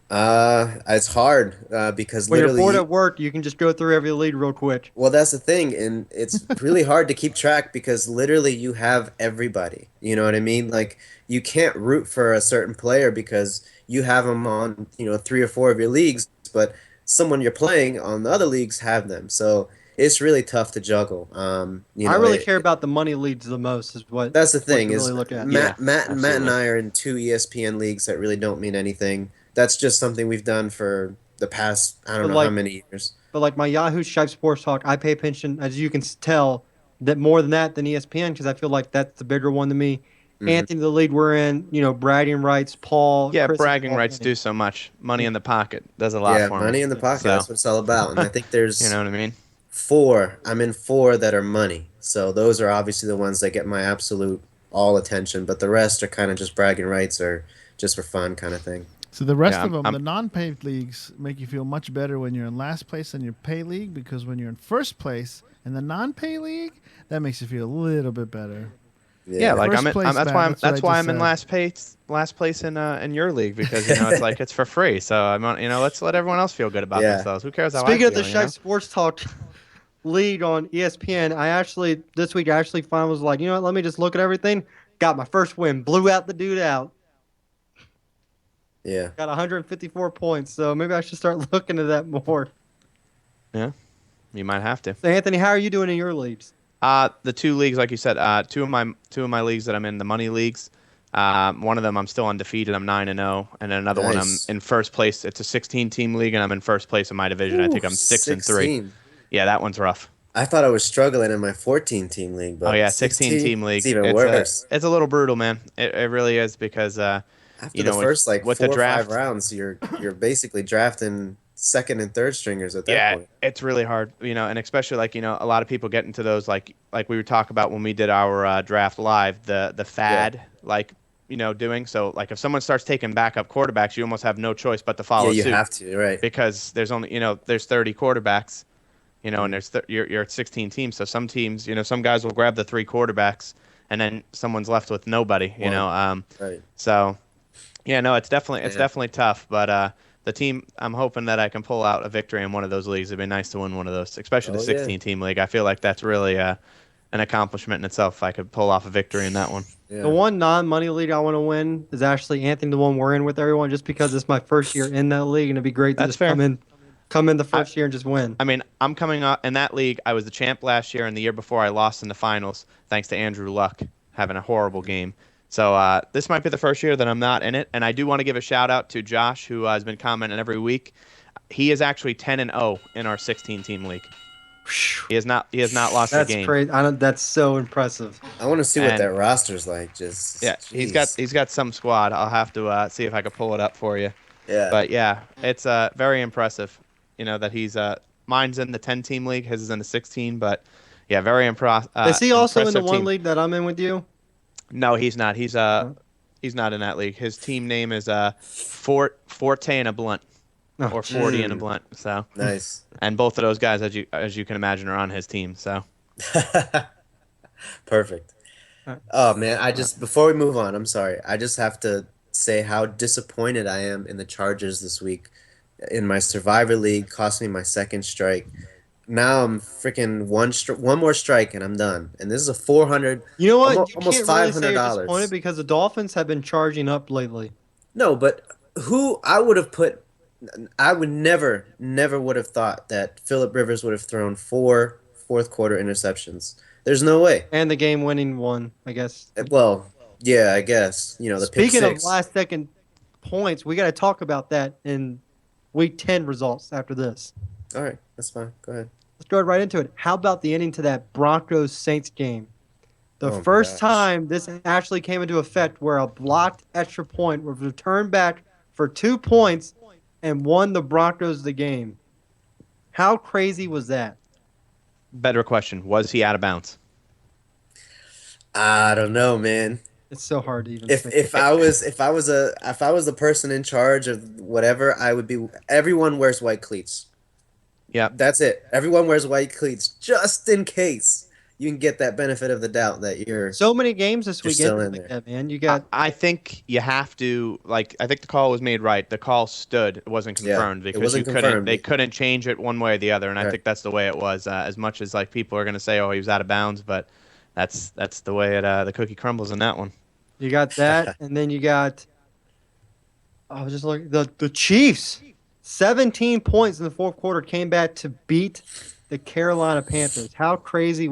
S5: It's hard because
S3: When you're
S5: literally.
S3: bored at work, you can just go through every lead real quick.
S5: Well, that's the thing, and it's really hard to keep track because literally you have everybody. You know what I mean? Like you can't root for a certain player because you have them on 3 or 4 of your leagues, but someone you're playing on the other leagues have them. So it's really tough to juggle.
S3: I really care about the money leads the most. Is what
S5: That's the
S3: what
S5: thing
S3: you
S5: is
S3: really look at.
S5: Matt and
S6: absolutely.
S5: I are in 2 ESPN leagues that really don't mean anything. That's just something we've done for the past I don't
S3: But
S5: know
S3: like-
S5: how many years.
S3: But like my Yahoo Shipe Sports Talk, I pay attention, as you can tell, that more than that than ESPN because I feel like that's the bigger one to me.
S5: Mhm.
S3: Anthony, the league we're in, bragging rights, Paul.
S6: Yeah,
S3: Chris,
S6: bragging
S3: Paul,
S6: rights
S3: Anthony.
S6: do so much. Money in the pocket does a lot
S5: Yeah,
S6: for me.
S5: money in the pocket.
S6: So,
S5: That's what it's all about. And I think there's
S6: you know what I mean?
S5: 4. I'm in 4 that are money. So those are obviously the ones that get my absolute all attention. But the rest are kind of just bragging rights or just for fun kind of thing.
S4: So the rest
S6: Yeah,
S4: of them,
S6: I'm-
S4: the non-paid leagues, make you feel much better when you're in last place in your pay league because when you're in first place in the non-pay league, that makes you feel a little bit better.
S6: Yeah, like
S4: First place,
S6: that's
S4: Matt,
S6: why
S4: that's what
S6: that's
S4: I
S6: why
S4: just
S6: I'm in
S4: said.
S6: last place in your league because it's like it's for free. So I'm on, let's let everyone else feel good about
S5: Yeah.
S6: themselves. Who cares how
S3: Speaking
S6: I
S3: of
S6: feel,
S3: the
S6: you know?
S3: Shipe Sports Talk league on ESPN, this week I finally was like, you know what? Let me just look at everything. Got my first win. Blew out the dude out.
S5: Yeah.
S3: Got 154 points. So maybe I should start looking at that more.
S6: You might have to.
S3: So Anthony, how are you doing in your leagues?
S6: The 2 leagues, like you said, two of my leagues that I'm in, the money leagues. One of them I'm still undefeated. I'm 9-0, and then another one I'm
S5: Nice.
S6: in first place. It's a 16-team league, and I'm in first place in my division. I think I'm 6-3.
S5: 16.
S6: Yeah, that one's rough.
S5: I thought I was struggling in my 14-team league, but
S6: Oh yeah, 16-team league.
S5: It's even worse.
S6: It's a little brutal, man. It really is because
S5: After
S6: you
S5: the
S6: know,
S5: first like
S6: with
S5: 4
S6: the
S5: or
S6: draft-
S5: 5 rounds, you're basically drafting second and third stringers at that
S6: yeah,
S5: point.
S6: it's really hard, and especially like a lot of people get into those like we were talking about when we did our draft live, the fad like doing. So like if someone starts taking backup quarterbacks, you almost have no choice but to follow
S5: Yeah, you
S6: suit
S5: have to, right?
S6: because there's only there's 30 quarterbacks, and you're at 16 teams. So some teams, some guys will grab the 3 quarterbacks, and then someone's left with nobody.
S5: Right.
S6: So yeah, no, it's
S5: Yeah.
S6: definitely tough, but the team, I'm hoping that I can pull out a victory in one of those leagues. It'd be nice to win one of those, especially the
S5: Oh yeah.
S6: 16 team league. I feel like that's really an accomplishment in itself if I could pull off a victory in that one.
S3: The
S5: Yeah.
S3: one non-money league I want to win is actually Anthony, the one we're in with everyone, just because it's my first year in that league, and it'd be great to
S6: That's
S3: just
S6: fair.
S3: come in the first year and just win.
S6: I mean, I'm coming up in that league. I was the champ last year, and the year before I lost in the finals thanks to Andrew Luck having a horrible game. So this might be the first year that I'm not in it, and I do want to give a shout out to Josh, who has been commenting every week. He is actually 10-0 in our 16 team league. He has not lost a
S3: That's
S6: game.
S3: crazy. That's so impressive.
S5: I want to see what
S6: And-
S5: that roster's like. Just
S6: Yeah,
S5: jeez.
S6: he's got some squad. I'll have to see if I can pull it up for you.
S5: Yeah.
S6: But yeah, it's very impressive. That he's mine's in the 10 team league, his is in the 16. But yeah, very impressive.
S3: Is he also in the
S6: impressive
S3: one
S6: team.
S3: league that I'm in with you?
S6: No, he's not. He's not in that league. His team name is Forte and a Blunt,
S3: Oh,
S6: or 40 and a Blunt. So,
S5: Nice.
S6: and both of those guys, as you can imagine, are on his team. So
S5: Perfect. Oh man, before we move on, I'm sorry. I just have to say how disappointed I am in the Chargers this week. In my Survivor League, cost me my 2nd strike. Now I'm freaking one more strike and I'm done. And this is a 400.
S3: You know what?
S5: Almost,
S3: You can't really say you're disappointed
S5: $500.
S3: because the Dolphins have been charging up lately.
S5: No, but who I would have put, I would never would have thought that Phillip Rivers would have thrown 4 fourth quarter interceptions. There's no way.
S3: And the game-winning one, I guess.
S5: Well, yeah, I guess the pick
S3: Speaking of
S5: 6.
S3: last-second points, we got to talk about that in Week 10 results after this.
S5: All right, that's fine. Go ahead.
S3: Let's go right into it. How about the ending to that Broncos-Saints game? The
S5: Oh my
S3: first
S5: gosh.
S3: time this actually came into effect where a blocked extra point was returned back for 2 points and won the Broncos the game. How crazy was that?
S6: better question: was he out of bounds?
S5: I don't know, man.
S3: It's so hard to even
S5: If
S3: think.
S5: if I was the person in charge of whatever, I would be. Everyone wears white cleats.
S6: Yeah,
S5: That's it. Everyone wears white cleats just in case you can get that benefit of the doubt that you're.
S3: So many games this
S5: You're
S3: weekend
S5: still in
S3: like
S5: there.
S3: that, man. You got
S6: I think you have to I think the call was made right. The call stood. It wasn't
S5: Yeah,
S6: confirmed
S5: it
S6: because
S5: wasn't
S6: you couldn't.
S5: confirmed.
S6: They couldn't change it one way or the other, and I
S5: Right.
S6: think that's the way it was. As much as people are going to say, "Oh, he was out of bounds," but that's the way the cookie crumbles in that one.
S3: You got that, and then you got. I was just looking. The Chiefs, 17 points in the fourth quarter, came back to beat the Carolina Panthers. How crazy!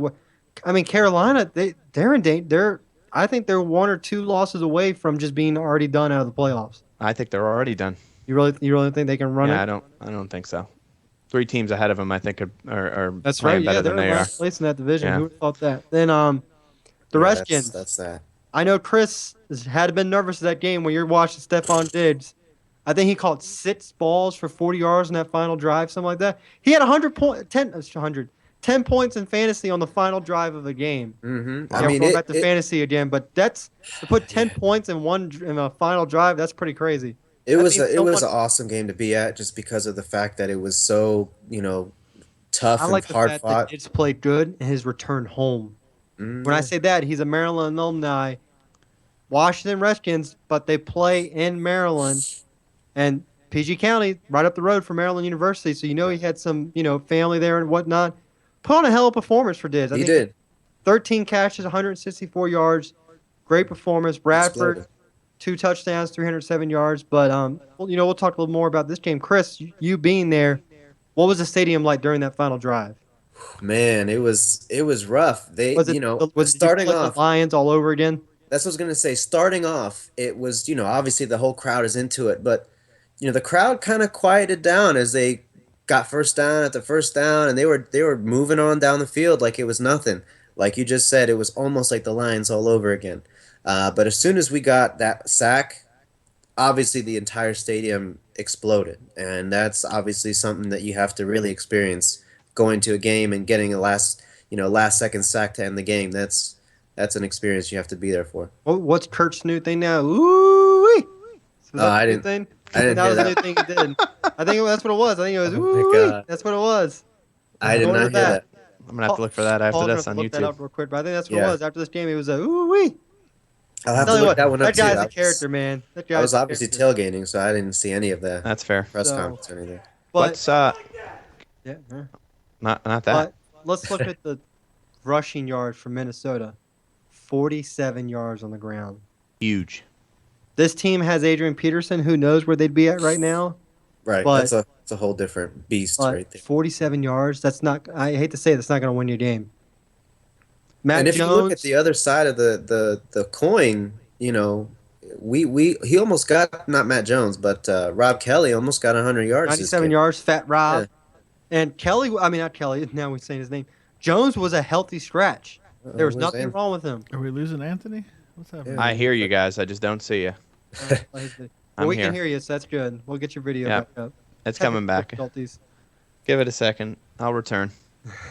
S3: I mean, Carolina, they're in danger. I think they're 1 or 2 losses away from just being already done out of the playoffs.
S6: I think they're already done.
S3: You really think they can run
S6: Yeah,
S3: it?
S6: I don't think so. 3 teams ahead of them, I think, are
S3: That's
S6: playing
S3: right.
S6: better
S3: Yeah,
S6: than
S3: they're in
S6: they are.
S3: last place in that division.
S6: Yeah.
S3: Who would have thought that? Then the
S5: Yeah,
S3: Redskins.
S5: That's that.
S3: I know Chris had been nervous of that game when you're watching Stephon Diggs. I think he caught 6 balls for 40 yards in that final drive, something like that. He had 10 points in fantasy on the final drive of the game.
S5: Mm-hmm.
S3: Yeah,
S5: I mean,
S3: we're going back to fantasy again, but to put 10 points in a final drive, that's pretty crazy.
S5: it
S3: that
S5: was
S3: means
S5: it was
S3: someone-
S5: an awesome game to be at just because of the fact that it was so tough
S3: I
S5: and
S3: like the
S5: hard
S3: fact that
S5: fought.
S3: Diggs played good in his return home.
S5: Mm,
S3: When I
S5: yeah.
S3: say that, he's a Maryland alumni, Washington Redskins, but they play in Maryland, and PG County, right up the road from Maryland University. So he had some, family there and whatnot. Put on a hell of a performance for Diz. I
S5: he
S3: think
S5: did.
S3: 13 catches, 164 yards, great performance. Bradford,
S5: Exploded.
S3: 2 touchdowns, 307 yards. But we'll talk a little more about this game. Chris, you being there, what was the stadium like during that final drive?
S5: Man, it was rough. They
S3: Was it
S5: starting
S3: did you feel like
S5: off.
S3: the Lions all over again?
S5: That's what I was gonna say. Starting off, it was obviously the whole crowd is into it, but the crowd kind of quieted down as they got first down after first down, and they were moving on down the field like it was nothing. Like you just said, it was almost like the Lions all over again. But as soon as we got that sack, obviously the entire stadium exploded, and that's obviously something that you have to really experience going to a game and getting a last second sack to end the game. That's that's an experience you have to be there for.
S3: What's Kurt's new thing now? Ooh-wee. So that's
S5: I
S3: the new
S5: didn't-
S3: thing?
S5: I didn't
S3: That
S5: hear
S3: was the
S5: that.
S3: new thing he did. I think that's what it was. I think it was
S5: Oh my
S3: ooh-wee.
S5: God.
S3: That's what it was.
S5: I did
S3: Go
S5: not
S3: into
S5: hear that.
S6: I'm gonna have to look for that after
S3: Paul's
S6: this
S3: gonna
S6: on
S3: look that
S6: YouTube.
S3: up real quick, but I think that's what it
S5: Yeah.
S3: was. After this game, it was a ooh-wee.
S5: I'll have
S3: Tell
S5: to
S3: you
S5: look
S3: what,
S5: that one up
S3: that
S5: too.
S3: guy's
S5: I
S3: a character, man. That
S5: I
S3: guy's
S5: was
S3: a
S5: obviously
S3: character.
S5: tailgating, so I didn't see any of the
S6: That's fair.
S5: press
S3: So-
S5: conference or anything.
S3: But,
S6: What's
S3: yeah,
S6: not that.
S3: but let's look at the rushing yards for Minnesota. 47 yards on the ground.
S6: Huge.
S3: This team has Adrian Peterson. Who knows where they'd be at right now?
S5: Right,
S3: But-
S5: that's a whole different beast
S3: But
S5: right there.
S3: 47 yards. That's not. I hate to say it, that's not going to win your game. Matt
S5: And if
S3: Jones.
S5: you look at the other side of the coin, you know, he almost got not Matt Jones, but Rob Kelly almost got 100 yards. this
S3: 97
S5: game.
S3: yards, Fat Rob.
S5: Yeah.
S3: And Kelly, I mean, not Kelly, now we're saying his name. Jones was a healthy scratch. There was
S5: Where's
S3: nothing
S5: Anthony?
S3: wrong with him.
S4: Are we losing Anthony? What's happening?
S5: Yeah.
S6: I hear you guys. I just don't see you.
S3: Well,
S6: I'm
S3: we can
S6: here.
S3: hear you, so that's good. We'll get your video
S6: Yep.
S3: back up.
S6: It's coming
S3: Technical
S6: back.
S3: difficulties.
S6: Give it a second. I'll return.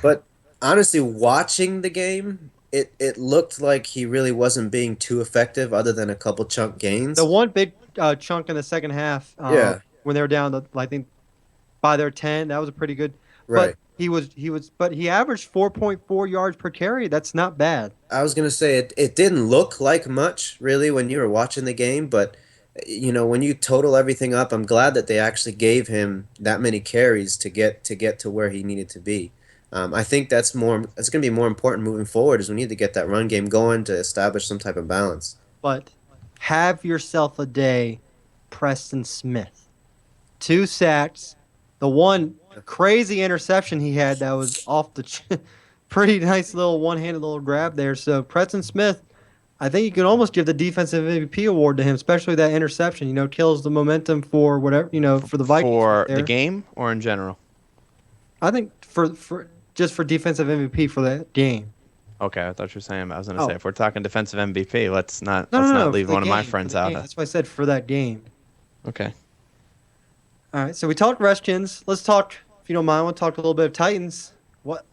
S5: But honestly, watching the game, it looked like he really wasn't being too effective, other than a couple chunk gains.
S3: The one big chunk in the second half,
S5: Yeah.
S3: when they were down, I think, by their 10, that was a pretty good.
S5: Right.
S3: But he averaged 4.4 yards per carry. That's not bad.
S5: I was gonna say it didn't look like much really when you were watching the game, but you know when you total everything up, I'm glad that they actually gave him that many carries to get to where he needed to be. I think that's more. It's gonna be more important moving forward. Is we need to get that run game going to establish some type of balance.
S3: But have yourself a day, Preston Smith. 2 sacks. The one crazy interception he had that was off the pretty nice little one-handed little grab there. So Preston Smith, I think you can almost give the defensive MVP award to him, especially that interception. You know, kills the momentum for whatever, you know, for the Vikings.
S6: For
S3: right there.
S6: the game or in general?
S3: I think for just for defensive MVP for that game.
S6: Okay, I thought you were saying. I was gonna
S3: Oh.
S6: say if we're talking defensive MVP, let's not
S3: No,
S6: leave
S3: for the
S6: one of my
S3: game, for
S6: friends
S3: the
S6: out.
S3: game. That's why I said for that game.
S6: Okay.
S3: All right, so we talked Redskins. Let's talk, if you don't mind, we'll talk a little bit of Titans. What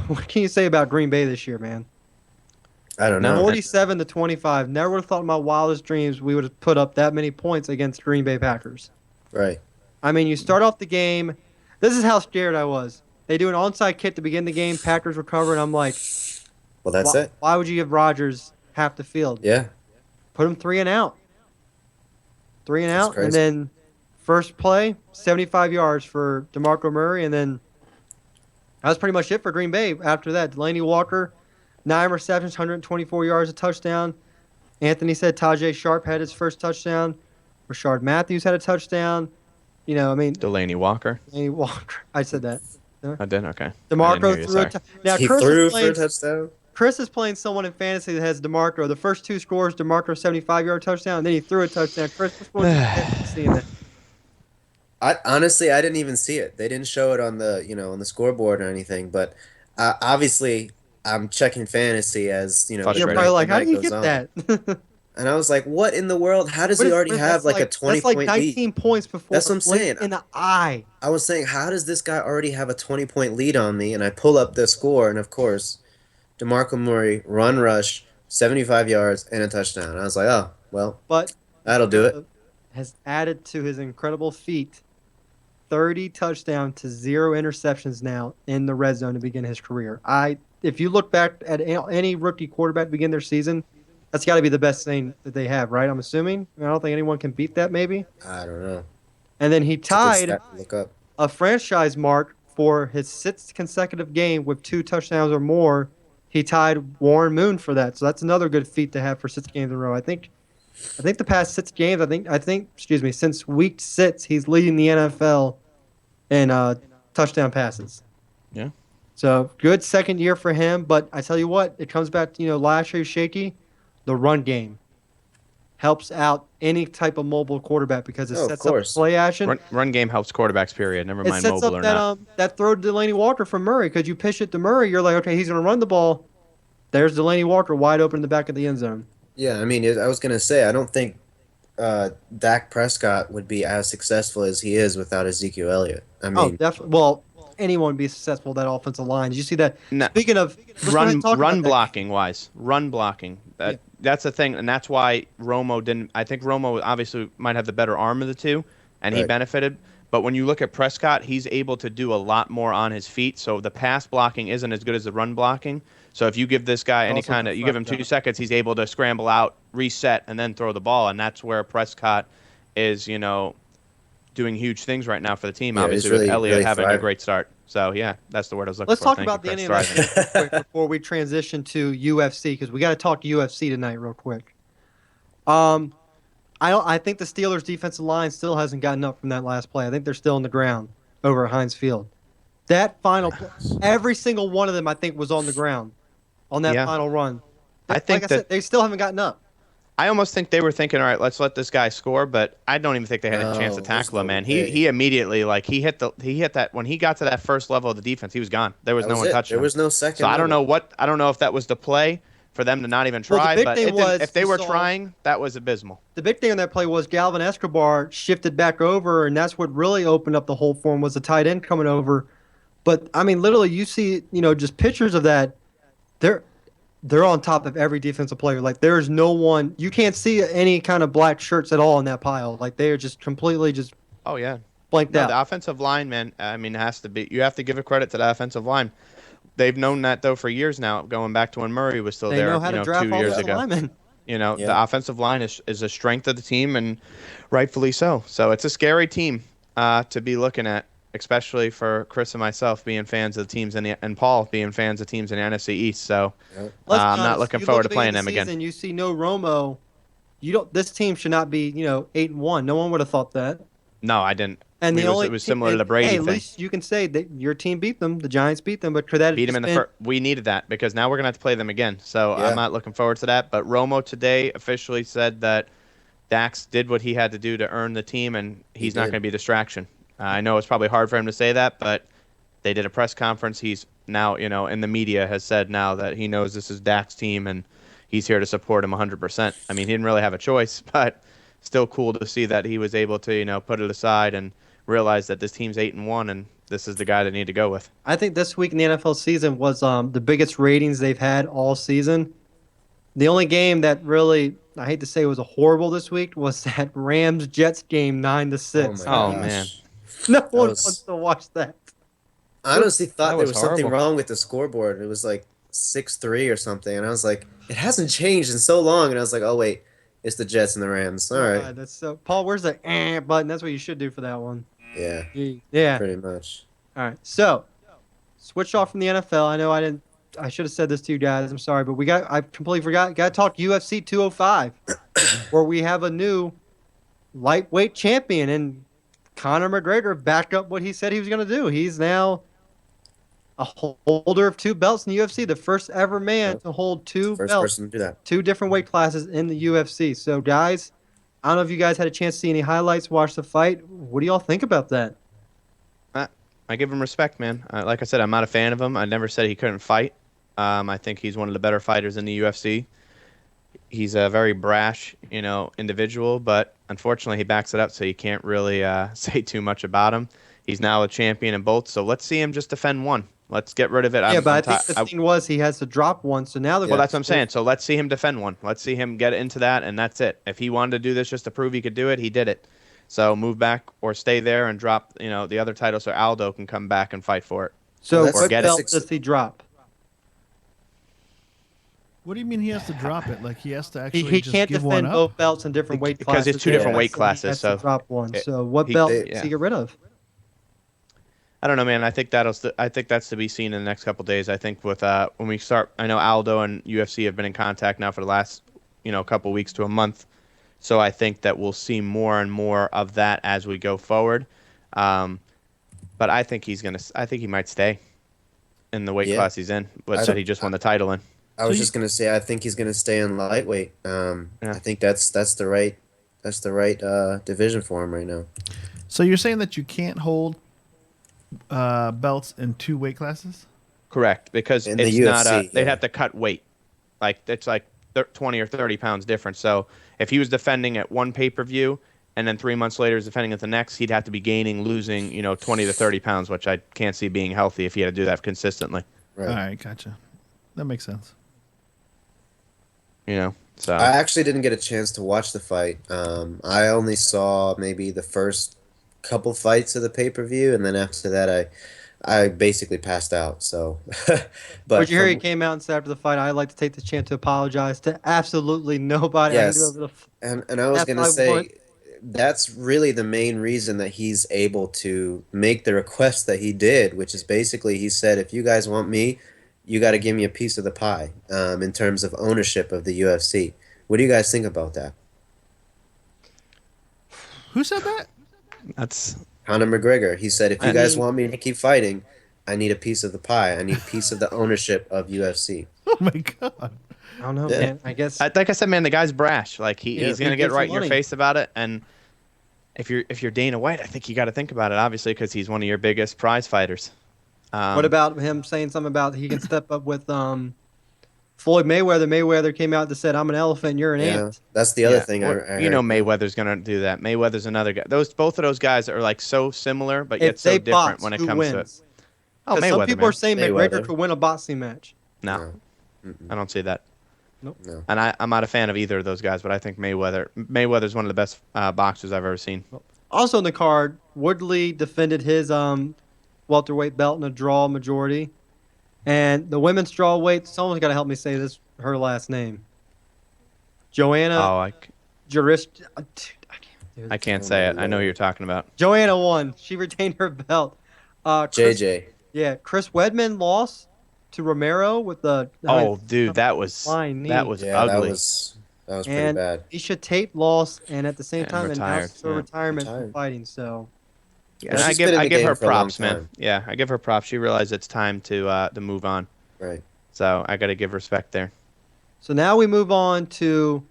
S3: what can you say about Green Bay this year, man?
S5: I don't
S6: No.
S5: know.
S3: 47-25. Never would have thought in my wildest dreams we would have put up that many points against Green Bay Packers.
S5: Right.
S3: I mean, you start off the game. This is how scared I was. They do an onside kick to begin the game. Packers recover, and I'm like,
S5: Well, that's it.
S3: why would you give Rodgers half the field?
S5: Yeah.
S3: Put him 3 and out. 3 and
S5: That's
S3: out,
S5: crazy.
S3: and then first play, 75 yards for DeMarco Murray, and then that was pretty much it for Green Bay. After that, Delaney Walker, 9 receptions, 124 yards, a touchdown. Anthony said Tajay Sharp had his first touchdown. Rashard Matthews had a touchdown. You know, I mean,
S6: Delaney Walker.
S3: Delaney Walker. I said that.
S6: I did. Okay. I didn't
S3: DeMarco
S6: hear you,
S3: threw a
S6: sorry.
S3: now
S5: He
S3: Chris
S5: threw
S3: is
S5: for a
S3: playing,
S5: touchdown.
S3: Chris is playing someone in fantasy that has DeMarco. The first 2 scores, DeMarco 75-yard touchdown, and then he threw a touchdown. Chris, which one did you see in that?
S5: I honestly I didn't even see it. They didn't show it on the on the scoreboard or anything. But obviously I'm checking fantasy as
S3: You're
S6: Frustrating.
S3: probably like, how do you
S5: goes
S3: get
S5: on.
S3: that?
S5: And I was like, what in the world? How does
S3: What
S5: he
S3: is-
S5: already
S3: that's
S5: have like a 20
S3: that's like
S5: point
S3: 19
S5: lead?
S3: points before
S5: That's what I'm
S3: blink
S5: saying.
S3: in the eye.
S5: I was saying, how does this guy already have a 20-point lead on me? And I pull up the score, and of course, DeMarco Murray, run rush, 75 yards, and a touchdown. And I was like, oh, well,
S3: But
S5: that'll do it.
S3: has added to his incredible feat 30 touchdowns to 0 interceptions now in the red zone to begin his career. If you look back at any rookie quarterback to begin their season, that's got to be the best thing that they have, right? I'm assuming. I don't think anyone can beat that, maybe.
S5: I don't know.
S3: And then he
S5: It's a good
S3: tied
S5: stat to look up.
S3: a franchise mark for his 6th consecutive game with 2 touchdowns or more. He tied Warren Moon for that, so that's another good feat to have for 6 games in a row. I think the past 6 games, excuse me, since week 6, he's leading the NFL in touchdown passes.
S6: Yeah.
S3: So good second year for him, but I tell you what, it comes back to last year shaky. The run game helps out any type of mobile quarterback because it
S5: Oh, of
S3: sets up
S5: course.
S3: play action.
S6: Run game helps quarterbacks. Period. Never
S3: It
S6: mind
S3: sets
S6: mobile
S3: up
S6: or
S3: that
S6: not.
S3: that throw to Delaney Walker from Murray because you pitch it to Murray, you're like, okay, he's going to run the ball. There's Delaney Walker wide open in the back of the end zone.
S5: Yeah, I mean, I was going to say, I don't think Dak Prescott would be as successful as he is without Ezekiel Elliott. I
S3: Oh,
S5: mean,
S3: definitely. Well, anyone be successful with that offensive line. Did you see that?
S6: No.
S3: Speaking of let's go ahead
S6: run
S3: and talk about that.
S6: blocking wise, run blocking. That's the thing, and that's why Romo didn't. I think Romo obviously might have the better arm of the two, and he
S5: Right.
S6: benefited. But when you look at Prescott, he's able to do a lot more on his feet. So the pass blocking isn't as good as the run blocking. So if you give this guy any
S3: Also
S6: kind of, you give him
S3: front
S6: 2 seconds, he's able to scramble out, reset, and then throw the ball. And that's where Prescott is, doing huge things right now for the team.
S5: Yeah,
S6: Obviously,
S5: he's really-
S6: with Elliott
S5: really
S6: having a
S5: thriving.
S6: great start. So yeah, that's the word I was looking
S3: Let's
S6: for.
S3: talk
S6: Thank
S3: about the
S6: you, Chris.
S3: Indianapolis
S6: Thriving.
S3: real quick before we transition to UFC because we got to talk UFC tonight real quick. I think the Steelers' defensive line still hasn't gotten up from that last play. I think they're still on the ground over at Heinz Field. That final, every single one of them, I think, was on the ground on that
S6: Yeah.
S3: final run.
S6: I think
S3: like I said,
S6: that-
S3: they still haven't gotten up.
S6: I almost think they were thinking, all right, let's let this guy score, but I don't even think they had a chance to
S5: No,
S6: tackle
S5: there's
S6: him,
S5: no
S6: man.
S5: way.
S6: He immediately he hit that when he got to that first level of the defense, he was gone. There was
S5: That
S6: no
S5: was
S6: one
S5: it.
S6: touching
S5: There
S6: him.
S5: was no second.
S6: So I don't
S5: level.
S6: know if that was the play for them to not even
S3: Well, the
S6: try,
S3: big
S6: but
S3: thing was
S6: if they
S3: you
S6: were
S3: saw-
S6: trying, that was abysmal.
S3: The big thing on that play was Galvin Escobar shifted back over, and that's what really opened up the hole for him was the tight end coming over. But I mean, literally, you see, just pictures of that. They're on top of every defensive player. Like there is no one. You can't see any kind of black shirts at all in that pile. Like they are just completely just
S6: Oh yeah.
S3: blanked
S6: No,
S3: out.
S6: the offensive line, man. I mean, it has to be. You have to give a credit to the offensive line. They've known that though for years now, going back to when Murray was still
S3: They
S6: there.
S3: know how to draft
S6: 2 years
S3: offensive
S6: ago.
S3: linemen.
S6: The
S5: Yeah.
S6: offensive line is a strength of the team, and rightfully so. So it's a scary team to be looking at, especially for Chris and myself being fans of the teams and Paul being fans of teams in the NFC East. So
S3: Let's be
S6: I'm not
S3: honest,
S6: looking
S3: you
S6: forward
S3: look
S6: to
S3: at the
S6: playing
S3: end of
S6: them
S3: the
S6: again.
S3: season, you see no Romo. You don't. This team should not be 8-1. No one would have thought that.
S6: No, I didn't.
S3: And the only
S6: it was similar to the Brady
S3: hey, at
S6: thing.
S3: least you can say that your team beat them. The Giants beat them, but could that have
S6: Beat them in
S3: just
S6: the
S3: been-
S6: first. We needed that because now we're gonna have to play them again. So
S5: Yeah.
S6: I'm not looking forward to that. But Romo today officially said that Dax did what he had to do to earn the team, and he's not
S5: did.
S6: going to be a distraction. I know it's probably hard for him to say that, but they did a press conference. He's now, in the media has said now that he knows this is Dak's team, and he's here to support him 100%. I mean, he didn't really have a choice, but still cool to see that he was able to, put it aside and realize that this team's 8-1, and this is the guy they need to go with.
S3: I think this week in the NFL season was the biggest ratings they've had all season. The only game that really, I hate to say, was a horrible this week was that Rams Jets game 9-6.
S5: my
S6: Oh,
S5: gosh.
S6: man.
S3: No one
S5: was-
S3: wants to watch that.
S5: I honestly
S6: That
S5: thought there
S6: was
S5: was something
S6: horrible.
S5: wrong with the scoreboard. It was like 6-3 or something, and I was like, it hasn't changed in so long. And I was like, oh wait, it's the Jets and the Rams. All right,
S3: God, that's so. Paul, where's the button? That's what you should do for that one.
S5: yeah,
S3: Yeah.
S5: pretty much.
S3: All right. So, switch off from the NFL. I know I didn't. I should have said this to you guys. I'm sorry, but I completely forgot. Got to talk UFC 205, where we have a new lightweight champion, and Conor McGregor backed up what he said he was going to do. He's now a holder of 2 belts in the UFC, the first ever man to hold 2
S5: First
S3: belts,
S5: person to do that.
S3: 2 different weight classes in the UFC. So, guys, I don't know if you guys had a chance to see any highlights, watch the fight. What do y'all think about that?
S6: I give him respect, man. Like I said, I'm not a fan of him. I never said he couldn't fight. I think he's one of the better fighters in the UFC. He's a very brash, individual, but unfortunately he backs it up, so you can't really say too much about him. He's now a champion in both, so let's see him just defend one. Let's get rid of it.
S3: Yeah, but I think the thing was he has to drop one, so now
S6: well, that's what I'm saying. So let's see him defend one. Let's see him get into that, and that's it. If he wanted to do this just to prove he could do it, he did it. So move back or stay there and drop, the other title so Aldo can come back and fight for it.
S3: So
S5: That's-
S3: what
S6: get it.
S3: belt does he drop?
S4: What do you mean he has to drop it? Like he has to actually
S3: He
S4: just
S3: can't
S4: give one
S3: defend
S4: up?
S3: both belts in different weight
S6: Because
S3: classes.
S6: it's 2 different
S5: Yeah.
S6: weight
S3: So he
S6: classes.
S3: has to
S6: So
S3: drop one. So what
S6: he-
S3: belt
S5: they-
S3: does he get rid of?
S6: I don't know, man. I think that's to be seen in the next couple days. I think with when we start, I know Aldo and UFC have been in contact now for the last couple weeks to a month. So I think that we'll see more and more of that as we go forward. But I think I think he might stay in the weight
S5: Yeah.
S6: class he's in, but
S5: I
S6: that
S5: don't-
S6: he just won the title in.
S5: I was
S4: So
S5: just gonna say, I think he's gonna stay in lightweight.
S6: Yeah.
S5: I think that's the right division for him right now.
S4: So you're saying that you can't hold belts in 2 weight classes?
S6: Correct, because
S5: In the
S6: it's not
S5: UFC,
S6: they'd
S5: yeah.
S6: have to cut weight. Like it's like 20 or 30 pounds difference. So if he was defending at one pay-per-view and then 3 months later is defending at the next, he'd have to be gaining, losing, 20 to 30 pounds, which I can't see being healthy if he had to do that consistently.
S5: Right.
S4: All right, gotcha. That makes sense.
S6: So
S5: I actually didn't get a chance to watch the fight. I only saw maybe the first couple fights of the pay-per-view, and then after that, I basically passed out. So, but
S3: But you hear he came out and said after the fight, I'd like to take the chance to apologize to absolutely nobody. I can do
S5: yes,
S3: over
S5: and I was
S3: F
S5: gonna
S3: I
S5: say
S3: would.
S5: that's really the main reason that he's able to make the request that he did, which is basically he said, if you guys want me, you got to give me a piece of the pie. In terms of ownership of the UFC, what do you guys think about that?
S4: Who said that?
S6: that's
S5: Conor McGregor. He said, if you
S3: I
S5: guys
S3: mean-
S5: want me to keep fighting, I need a piece of the pie. I need a piece of the ownership of UFC.
S4: Oh my god.
S3: I don't know,
S5: Yeah.
S3: man. I guess
S6: like I said, man, the guy's brash. Like
S3: Yeah,
S6: he's
S3: he
S6: gonna get
S3: gets
S6: right
S3: some
S6: in your
S3: money.
S6: face about it. And if you're Dana White, I think you got to think about it, obviously, because he's one of your biggest prize fighters.
S3: what about him saying something about he can step up with Floyd Mayweather? Mayweather came out and said, "I'm an elephant, you're an
S5: Yeah,
S3: ant."
S5: that's the other
S6: Yeah,
S5: thing.
S6: well,
S5: I
S6: you know,
S5: heard.
S6: Mayweather's gonna do that. Mayweather's another guy. Both of those guys are like so similar, but
S3: If
S6: yet so
S3: they
S6: different
S3: box,
S6: when it
S3: who
S6: comes to it.
S3: wins?
S6: Oh,
S3: Because
S6: Mayweather,
S3: some people
S6: man.
S3: are saying
S5: Mayweather.
S3: McGregor could win a boxing match.
S6: No,
S5: No.
S6: I don't see that.
S3: Nope.
S5: No.
S6: And I'm not a fan of either of those guys, but I think Mayweather's one of the best boxers I've ever seen.
S3: Also in the card, Woodley defended his welterweight belt in a draw majority, and the women's strawweight. Someone's got to help me say this. Her last name, Joanna
S6: Oh,
S3: Jurist. Dude, I can't do
S6: I
S3: this.
S6: can't say it. I know who you're talking about.
S3: Joanna won. She retained her belt. Chris,
S5: JJ.
S3: Yeah, Chris Wedman lost to Romero with the
S6: Oh, dude, that was
S3: flying knee.
S6: that was
S5: Yeah,
S6: ugly.
S5: that was pretty
S3: and
S5: bad.
S3: Isha Tate lost, and at the same
S6: And
S3: time
S6: retired,
S3: announced her
S6: yeah.
S3: retirement from
S5: Retired.
S3: fighting. So
S6: Yeah,
S5: Well,
S6: and
S5: she's been in
S6: I
S5: the
S6: give
S5: game
S6: her
S5: for a long
S6: props, man.
S5: time.
S6: Yeah, I give her props. She realized it's time to move on.
S5: Right.
S6: So I got to give respect there.
S3: So now we move on to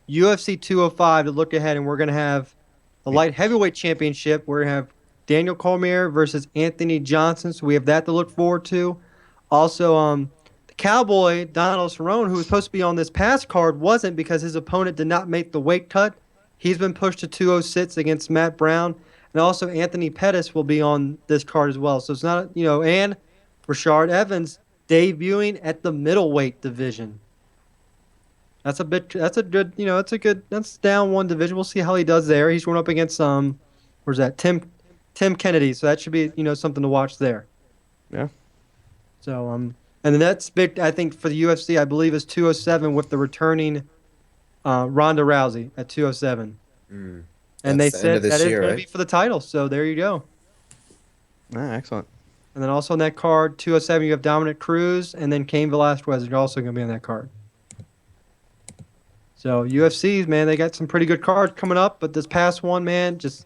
S3: UFC 205 to look ahead, and we're going to have the light heavyweight championship. We're going to have Daniel Cormier versus Anthony Johnson. So we have that to look forward to. Also, the Cowboy, Donald Cerrone, who was supposed to be on this past card, wasn't because his opponent did not make the weight cut. He's been pushed to 206 against Matt Brown. And also Anthony Pettis will be on this card as well. So it's not, and Rashard Evans debuting at the middleweight division. That's down one division. We'll see how he does there. He's going up against where's that? Tim Kennedy. So that should be, something to watch there.
S6: Yeah.
S3: So and then that's big. I think for the UFC, I believe is 207 with the returning Ronda Rousey at 207.
S5: Mm.
S3: And they
S5: That's the end
S3: said
S5: of this
S3: that is
S5: year,
S3: going to
S5: right?
S3: be for the title. So there you go.
S6: Ah, excellent.
S3: And then also on that card, 207, you have Dominic Cruz, and then Cain Velasquez is also going to be on that card. So UFC's, man, they got some pretty good cards coming up. But this past one, man, just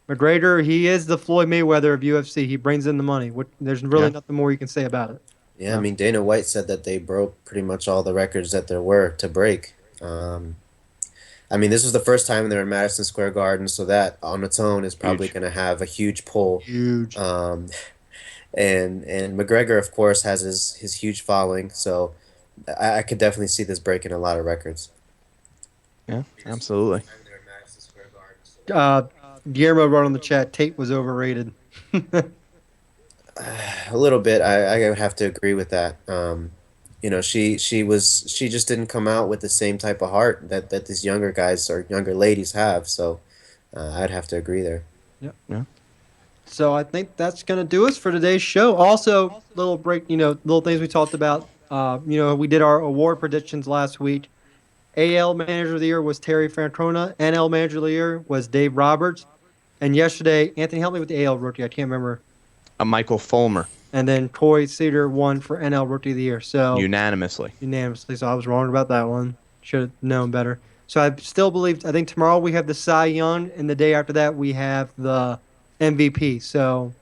S3: McGregor, he is the Floyd Mayweather of UFC. He brings in the money. There's really
S6: Yeah.
S3: nothing more you can say about it.
S5: Yeah, I mean, Dana White said that they broke pretty much all the records that there were to break. I mean, this was the first time they were in Madison Square Garden, so that on its own is probably
S6: Huge.
S5: going to have a huge pull.
S3: Huge.
S5: And McGregor, of course, has his huge following, so I could definitely see this breaking a lot of records.
S6: Yeah, absolutely.
S3: Guillermo wrote on the chat, Tate was overrated.
S5: A little bit, I would have to agree with that. She just didn't come out with the same type of heart that these younger guys or younger ladies have. So I'd have to agree there.
S3: So I think that's going to do us for today's show. Also, little break, little things we talked about. We did our award predictions last week. AL Manager of the Year was Terry Francona. NL Manager of the Year was Dave Roberts. And yesterday, Anthony, help me with the AL Rookie. I can't remember.
S6: Michael Fulmer,
S3: And then Corey Seager won for NL Rookie of the Year. So
S6: unanimously.
S3: So I was wrong about that one. Should have known better. So I still believe, I think tomorrow we have the Cy Young, and the day after that we have the MVP. So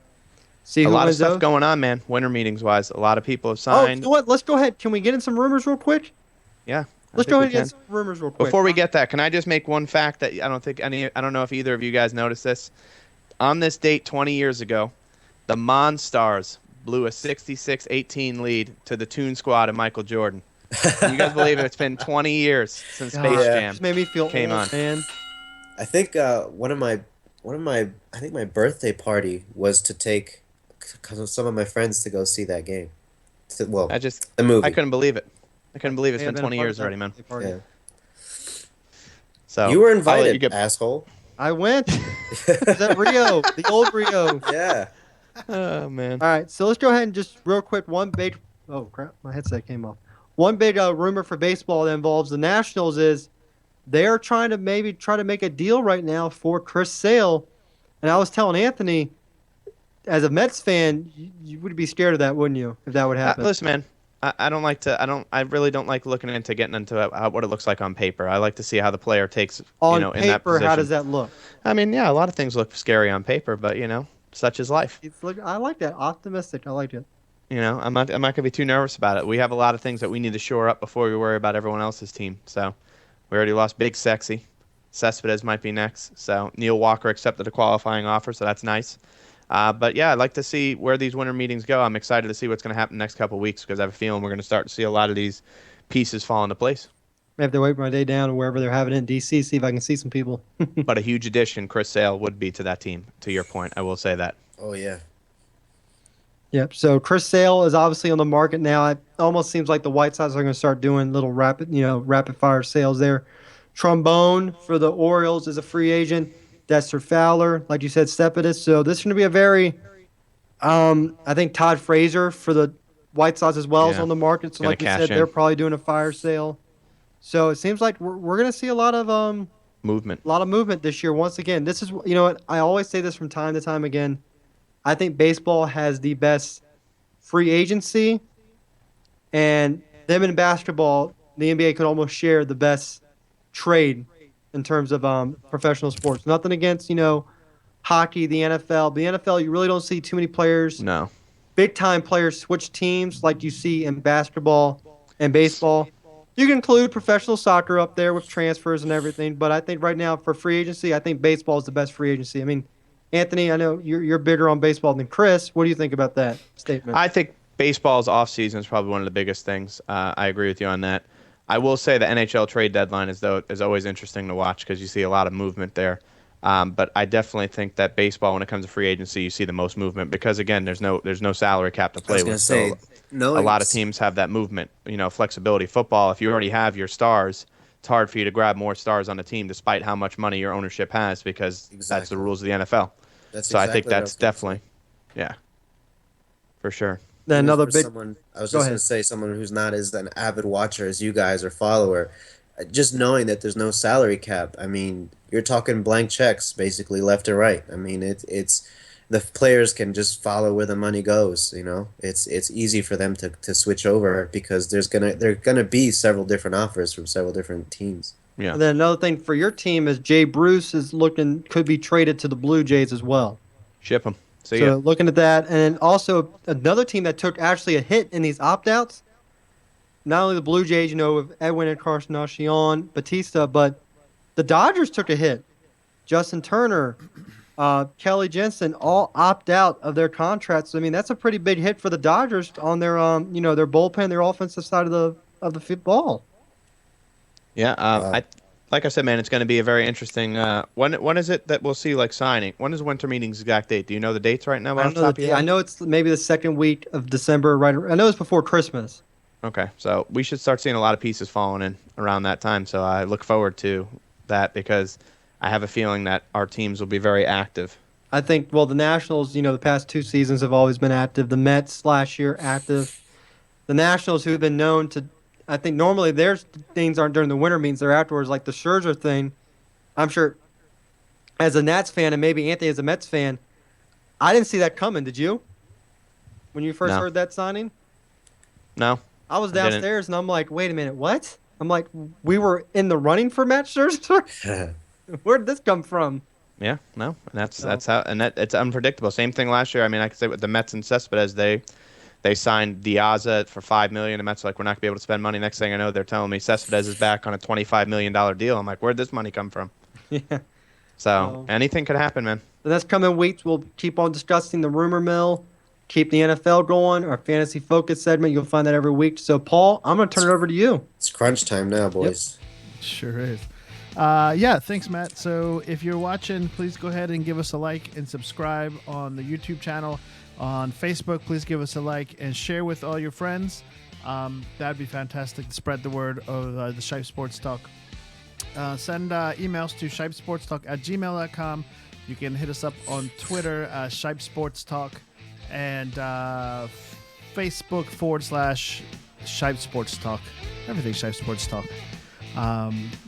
S3: see
S6: A
S3: who
S6: lot of
S3: wins
S6: stuff
S3: those.
S6: going on, man. Winter meetings wise, a lot of people have
S3: Oh, you
S6: signed.
S3: know what? Let's go ahead. Can we get in some rumors real quick?
S6: Yeah.
S3: Let's go ahead and get some rumors real quick.
S6: Before we get that, can I just make one fact that I don't know if either of you guys noticed this. On this date 20 years ago, the Monstars blew a 66-18 lead to the Toon Squad and Michael Jordan. Can you guys believe it? It's been 20 years since Space
S3: God,
S6: Jam
S3: just made me feel
S6: came
S3: old,
S6: on.
S3: man.
S5: I think I think my birthday party was to take some of my friends to go see that game. Well,
S6: I just,
S5: the
S6: I
S5: movie.
S6: couldn't believe it. I couldn't believe it's
S3: May have
S6: been
S3: been a
S6: 20
S3: part of
S6: years
S3: that
S6: already, man.
S3: birthday party.
S5: Yeah.
S6: So
S5: You were
S6: I'll let you
S5: invited,
S6: get.
S5: asshole.
S3: I went. It was at Rio, the old Rio.
S5: Yeah.
S6: Oh man.
S3: All right, so let's go ahead and just real quick one big. Oh crap, my headset came off. One big rumor for baseball that involves the Nationals is they're trying to maybe try to make a deal right now for Chris Sale. And I was telling Anthony, as a Mets fan, you would be scared of that, wouldn't you, if that would happen?
S6: Listen, man. I don't like to. I really don't like looking into getting into what it looks like on paper. I like to see how the player takes,
S3: On
S6: in that
S3: paper, how
S6: position.
S3: does that look?
S6: I mean, yeah, a lot of things look scary on paper, but such is life.
S3: I like that. Optimistic. I like it.
S6: I'm not gonna be too nervous about it. We have a lot of things that we need to shore up before we worry about everyone else's team. So we already lost Big Sexy. Cespedes might be next. So Neil Walker accepted a qualifying offer, so that's nice. But yeah, I'd like to see where these winter meetings go. I'm excited to see what's going to happen the next couple of weeks because I have a feeling we're going to start to see a lot of these pieces fall into place.
S3: I have to wait my day down to wherever they're having it in DC, see if I can see some people.
S6: But a huge addition Chris Sale would be to that team. To your point, I will say that.
S5: Oh yeah.
S3: Yep. So Chris Sale is obviously on the market now. It almost seems like the White Sox are going to start doing little rapid fire sales there. Trombone for the Orioles is a free agent. Dexter Fowler, like you said, Cespedes. So this is going to be a very, I think Todd Frazier for the White Sox as well is
S6: Yeah.
S3: on the market. So
S6: Gonna
S3: like you
S6: cash
S3: said,
S6: in.
S3: they're probably doing a fire sale. So it seems like we're going to see a lot of
S6: Movement.
S3: movement this year. Once again, this is what I always say this from time to time again. I think baseball has the best free agency, and them in basketball, the NBA could almost share the best trade in terms of professional sports. Nothing against hockey, the NFL. The NFL, you really don't see too many players,
S6: No.
S3: big time players, switch teams like you see in basketball and baseball. You can include professional soccer up there with transfers and everything, but I think right now for free agency, I think baseball is the best free agency. I mean, Anthony, I know you're bigger on baseball than Chris. What do you think about that statement?
S6: I think baseball's offseason is probably one of the biggest things. I agree with you on that. I will say the NHL trade deadline is always interesting to watch because you see a lot of movement there. But I definitely think that baseball, when it comes to free agency, you see the most movement because again, there's no salary cap to
S5: I
S6: play
S5: was gonna
S6: with.
S5: say,
S6: So
S5: no.
S6: a lot of teams have that movement, flexibility. Football, if you already have your stars, it's hard for you to grab more stars on the team despite how much money your ownership has because that's the
S5: Exactly.
S6: rules of the NFL.
S5: That's
S6: So I think
S5: exactly what I
S6: that's
S5: was gonna
S6: definitely, yeah, for sure.
S3: Then
S5: Even
S3: another
S5: for
S3: big.
S5: someone, I was
S3: Go
S5: just
S3: ahead.
S5: gonna say someone who's not as an avid watcher as you guys or follower, just knowing that there's no salary cap. I mean, you're talking blank checks basically left or right. I mean, it's the players can just follow where the money goes. It's easy for them to switch over because there gonna be several different offers from several different teams.
S6: Yeah.
S3: And then another thing for your team is Jay Bruce is looking could be traded to the Blue Jays as well.
S6: Ship them. See
S3: So
S6: ya.
S3: looking at that, and then also another team that took actually a hit in these opt-outs. Not only the Blue Jays, with Edwin and Encarnacion, Batista, but the Dodgers took a hit. Justin Turner, Kelly Jensen, all opt out of their contracts. I mean, that's a pretty big hit for the Dodgers on their their bullpen, their offensive side of the football.
S6: Yeah.
S5: Wow.
S6: Like I said, man, it's going to be a very interesting. When is it that we'll see signing? When is winter meeting's exact date? Do you know the dates right now?
S3: I
S6: Off
S3: don't
S6: the
S3: know.
S6: top of your
S3: I
S6: head?
S3: know it's maybe the second week of December. Right. I know it's before Christmas.
S6: Okay, so we should start seeing a lot of pieces falling in around that time. So I look forward to that because I have a feeling that our teams will be very active.
S3: I think, well, the Nationals, the past 2 seasons have always been active. The Mets last year, active. The Nationals, who have been known to, I think normally their things aren't during the winter meetings, they're afterwards, like the Scherzer thing. I'm sure as a Nats fan, and maybe Anthony as a Mets fan, I didn't see that coming. Did you? When you first
S6: No.
S3: heard that signing?
S6: No,
S3: I was
S6: I didn't.
S3: downstairs, and I'm like, wait a minute, what? I'm like, we were in the running for Matt Scherzer? Where did this come from?
S6: Yeah, no, and that's how, and it's unpredictable. Same thing last year. I mean, I could say with the Mets and Cespedes, they signed Diaza for $5 million. The Mets are like, we're not gonna be able to spend money. Next thing I know, they're telling me Cespedes is back on a $25 million deal. I'm like, where'd this money come from?
S3: Yeah.
S6: So anything could happen, man.
S3: The next coming weeks, we'll keep on discussing the rumor mill, keep the NFL going, our fantasy focus segment. You'll find that every week. So, Paul, I'm going to turn it over to you.
S5: It's crunch time now, boys.
S4: Sure is. Yeah, thanks, Matt. So if you're watching, please go ahead and give us a like and subscribe on the YouTube channel. On Facebook, please give us a like and share with all your friends. That'd be fantastic to spread the word of the Shipe Sports Talk. Send emails to shipesportstalk@gmail.com. You can hit us up on Twitter, Shipe Sports Talk, and Facebook /Shipe Sports Talk. Everything Shipe Sports Talk.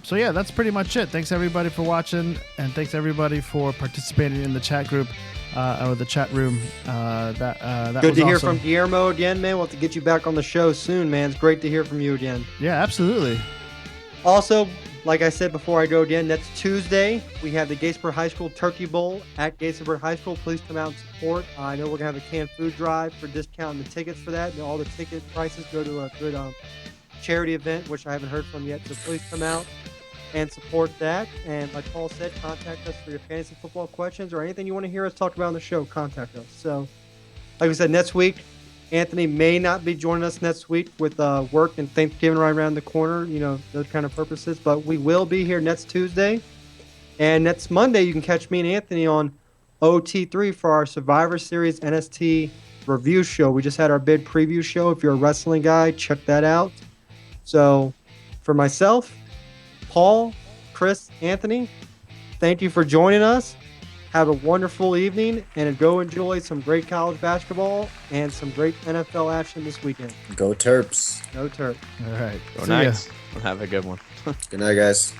S4: So yeah, that's pretty much it. Thanks everybody for watching, and thanks everybody for participating in the chat group or the chat room. That
S3: Good
S4: was
S3: to hear
S4: awesome.
S3: from Guillermo again, man. We'll have to get you back on the show soon, man. It's great to hear from you again.
S4: Yeah, absolutely.
S3: Also, like I said before I go again, next Tuesday, we have the Gatesburg High School Turkey Bowl at Gatesburg High School. Please come out and support. I know we're going to have a canned food drive for discounting the tickets for that. And all the ticket prices go to a good charity event, which I haven't heard from yet. So please come out and support that. And like Paul said, contact us for your fantasy football questions or anything you want to hear us talk about on the show. Contact us. So, like we said, next week, Anthony may not be joining us next week with work and Thanksgiving right around the corner, you know, those kind of purposes. But we will be here next Tuesday. And next Monday, you can catch me and Anthony on OT3 for our Survivor Series NST review show. We just had our bid preview show. If you're a wrestling guy, check that out. So for myself, Paul, Chris, Anthony, thank you for joining us. Have a wonderful evening, and go enjoy some great college basketball and some great NFL action this weekend.
S5: Go Terps.
S3: Go Terps.
S4: All right.
S6: Go
S4: See ya.
S6: Knights. Have a good one.
S5: Good night, guys.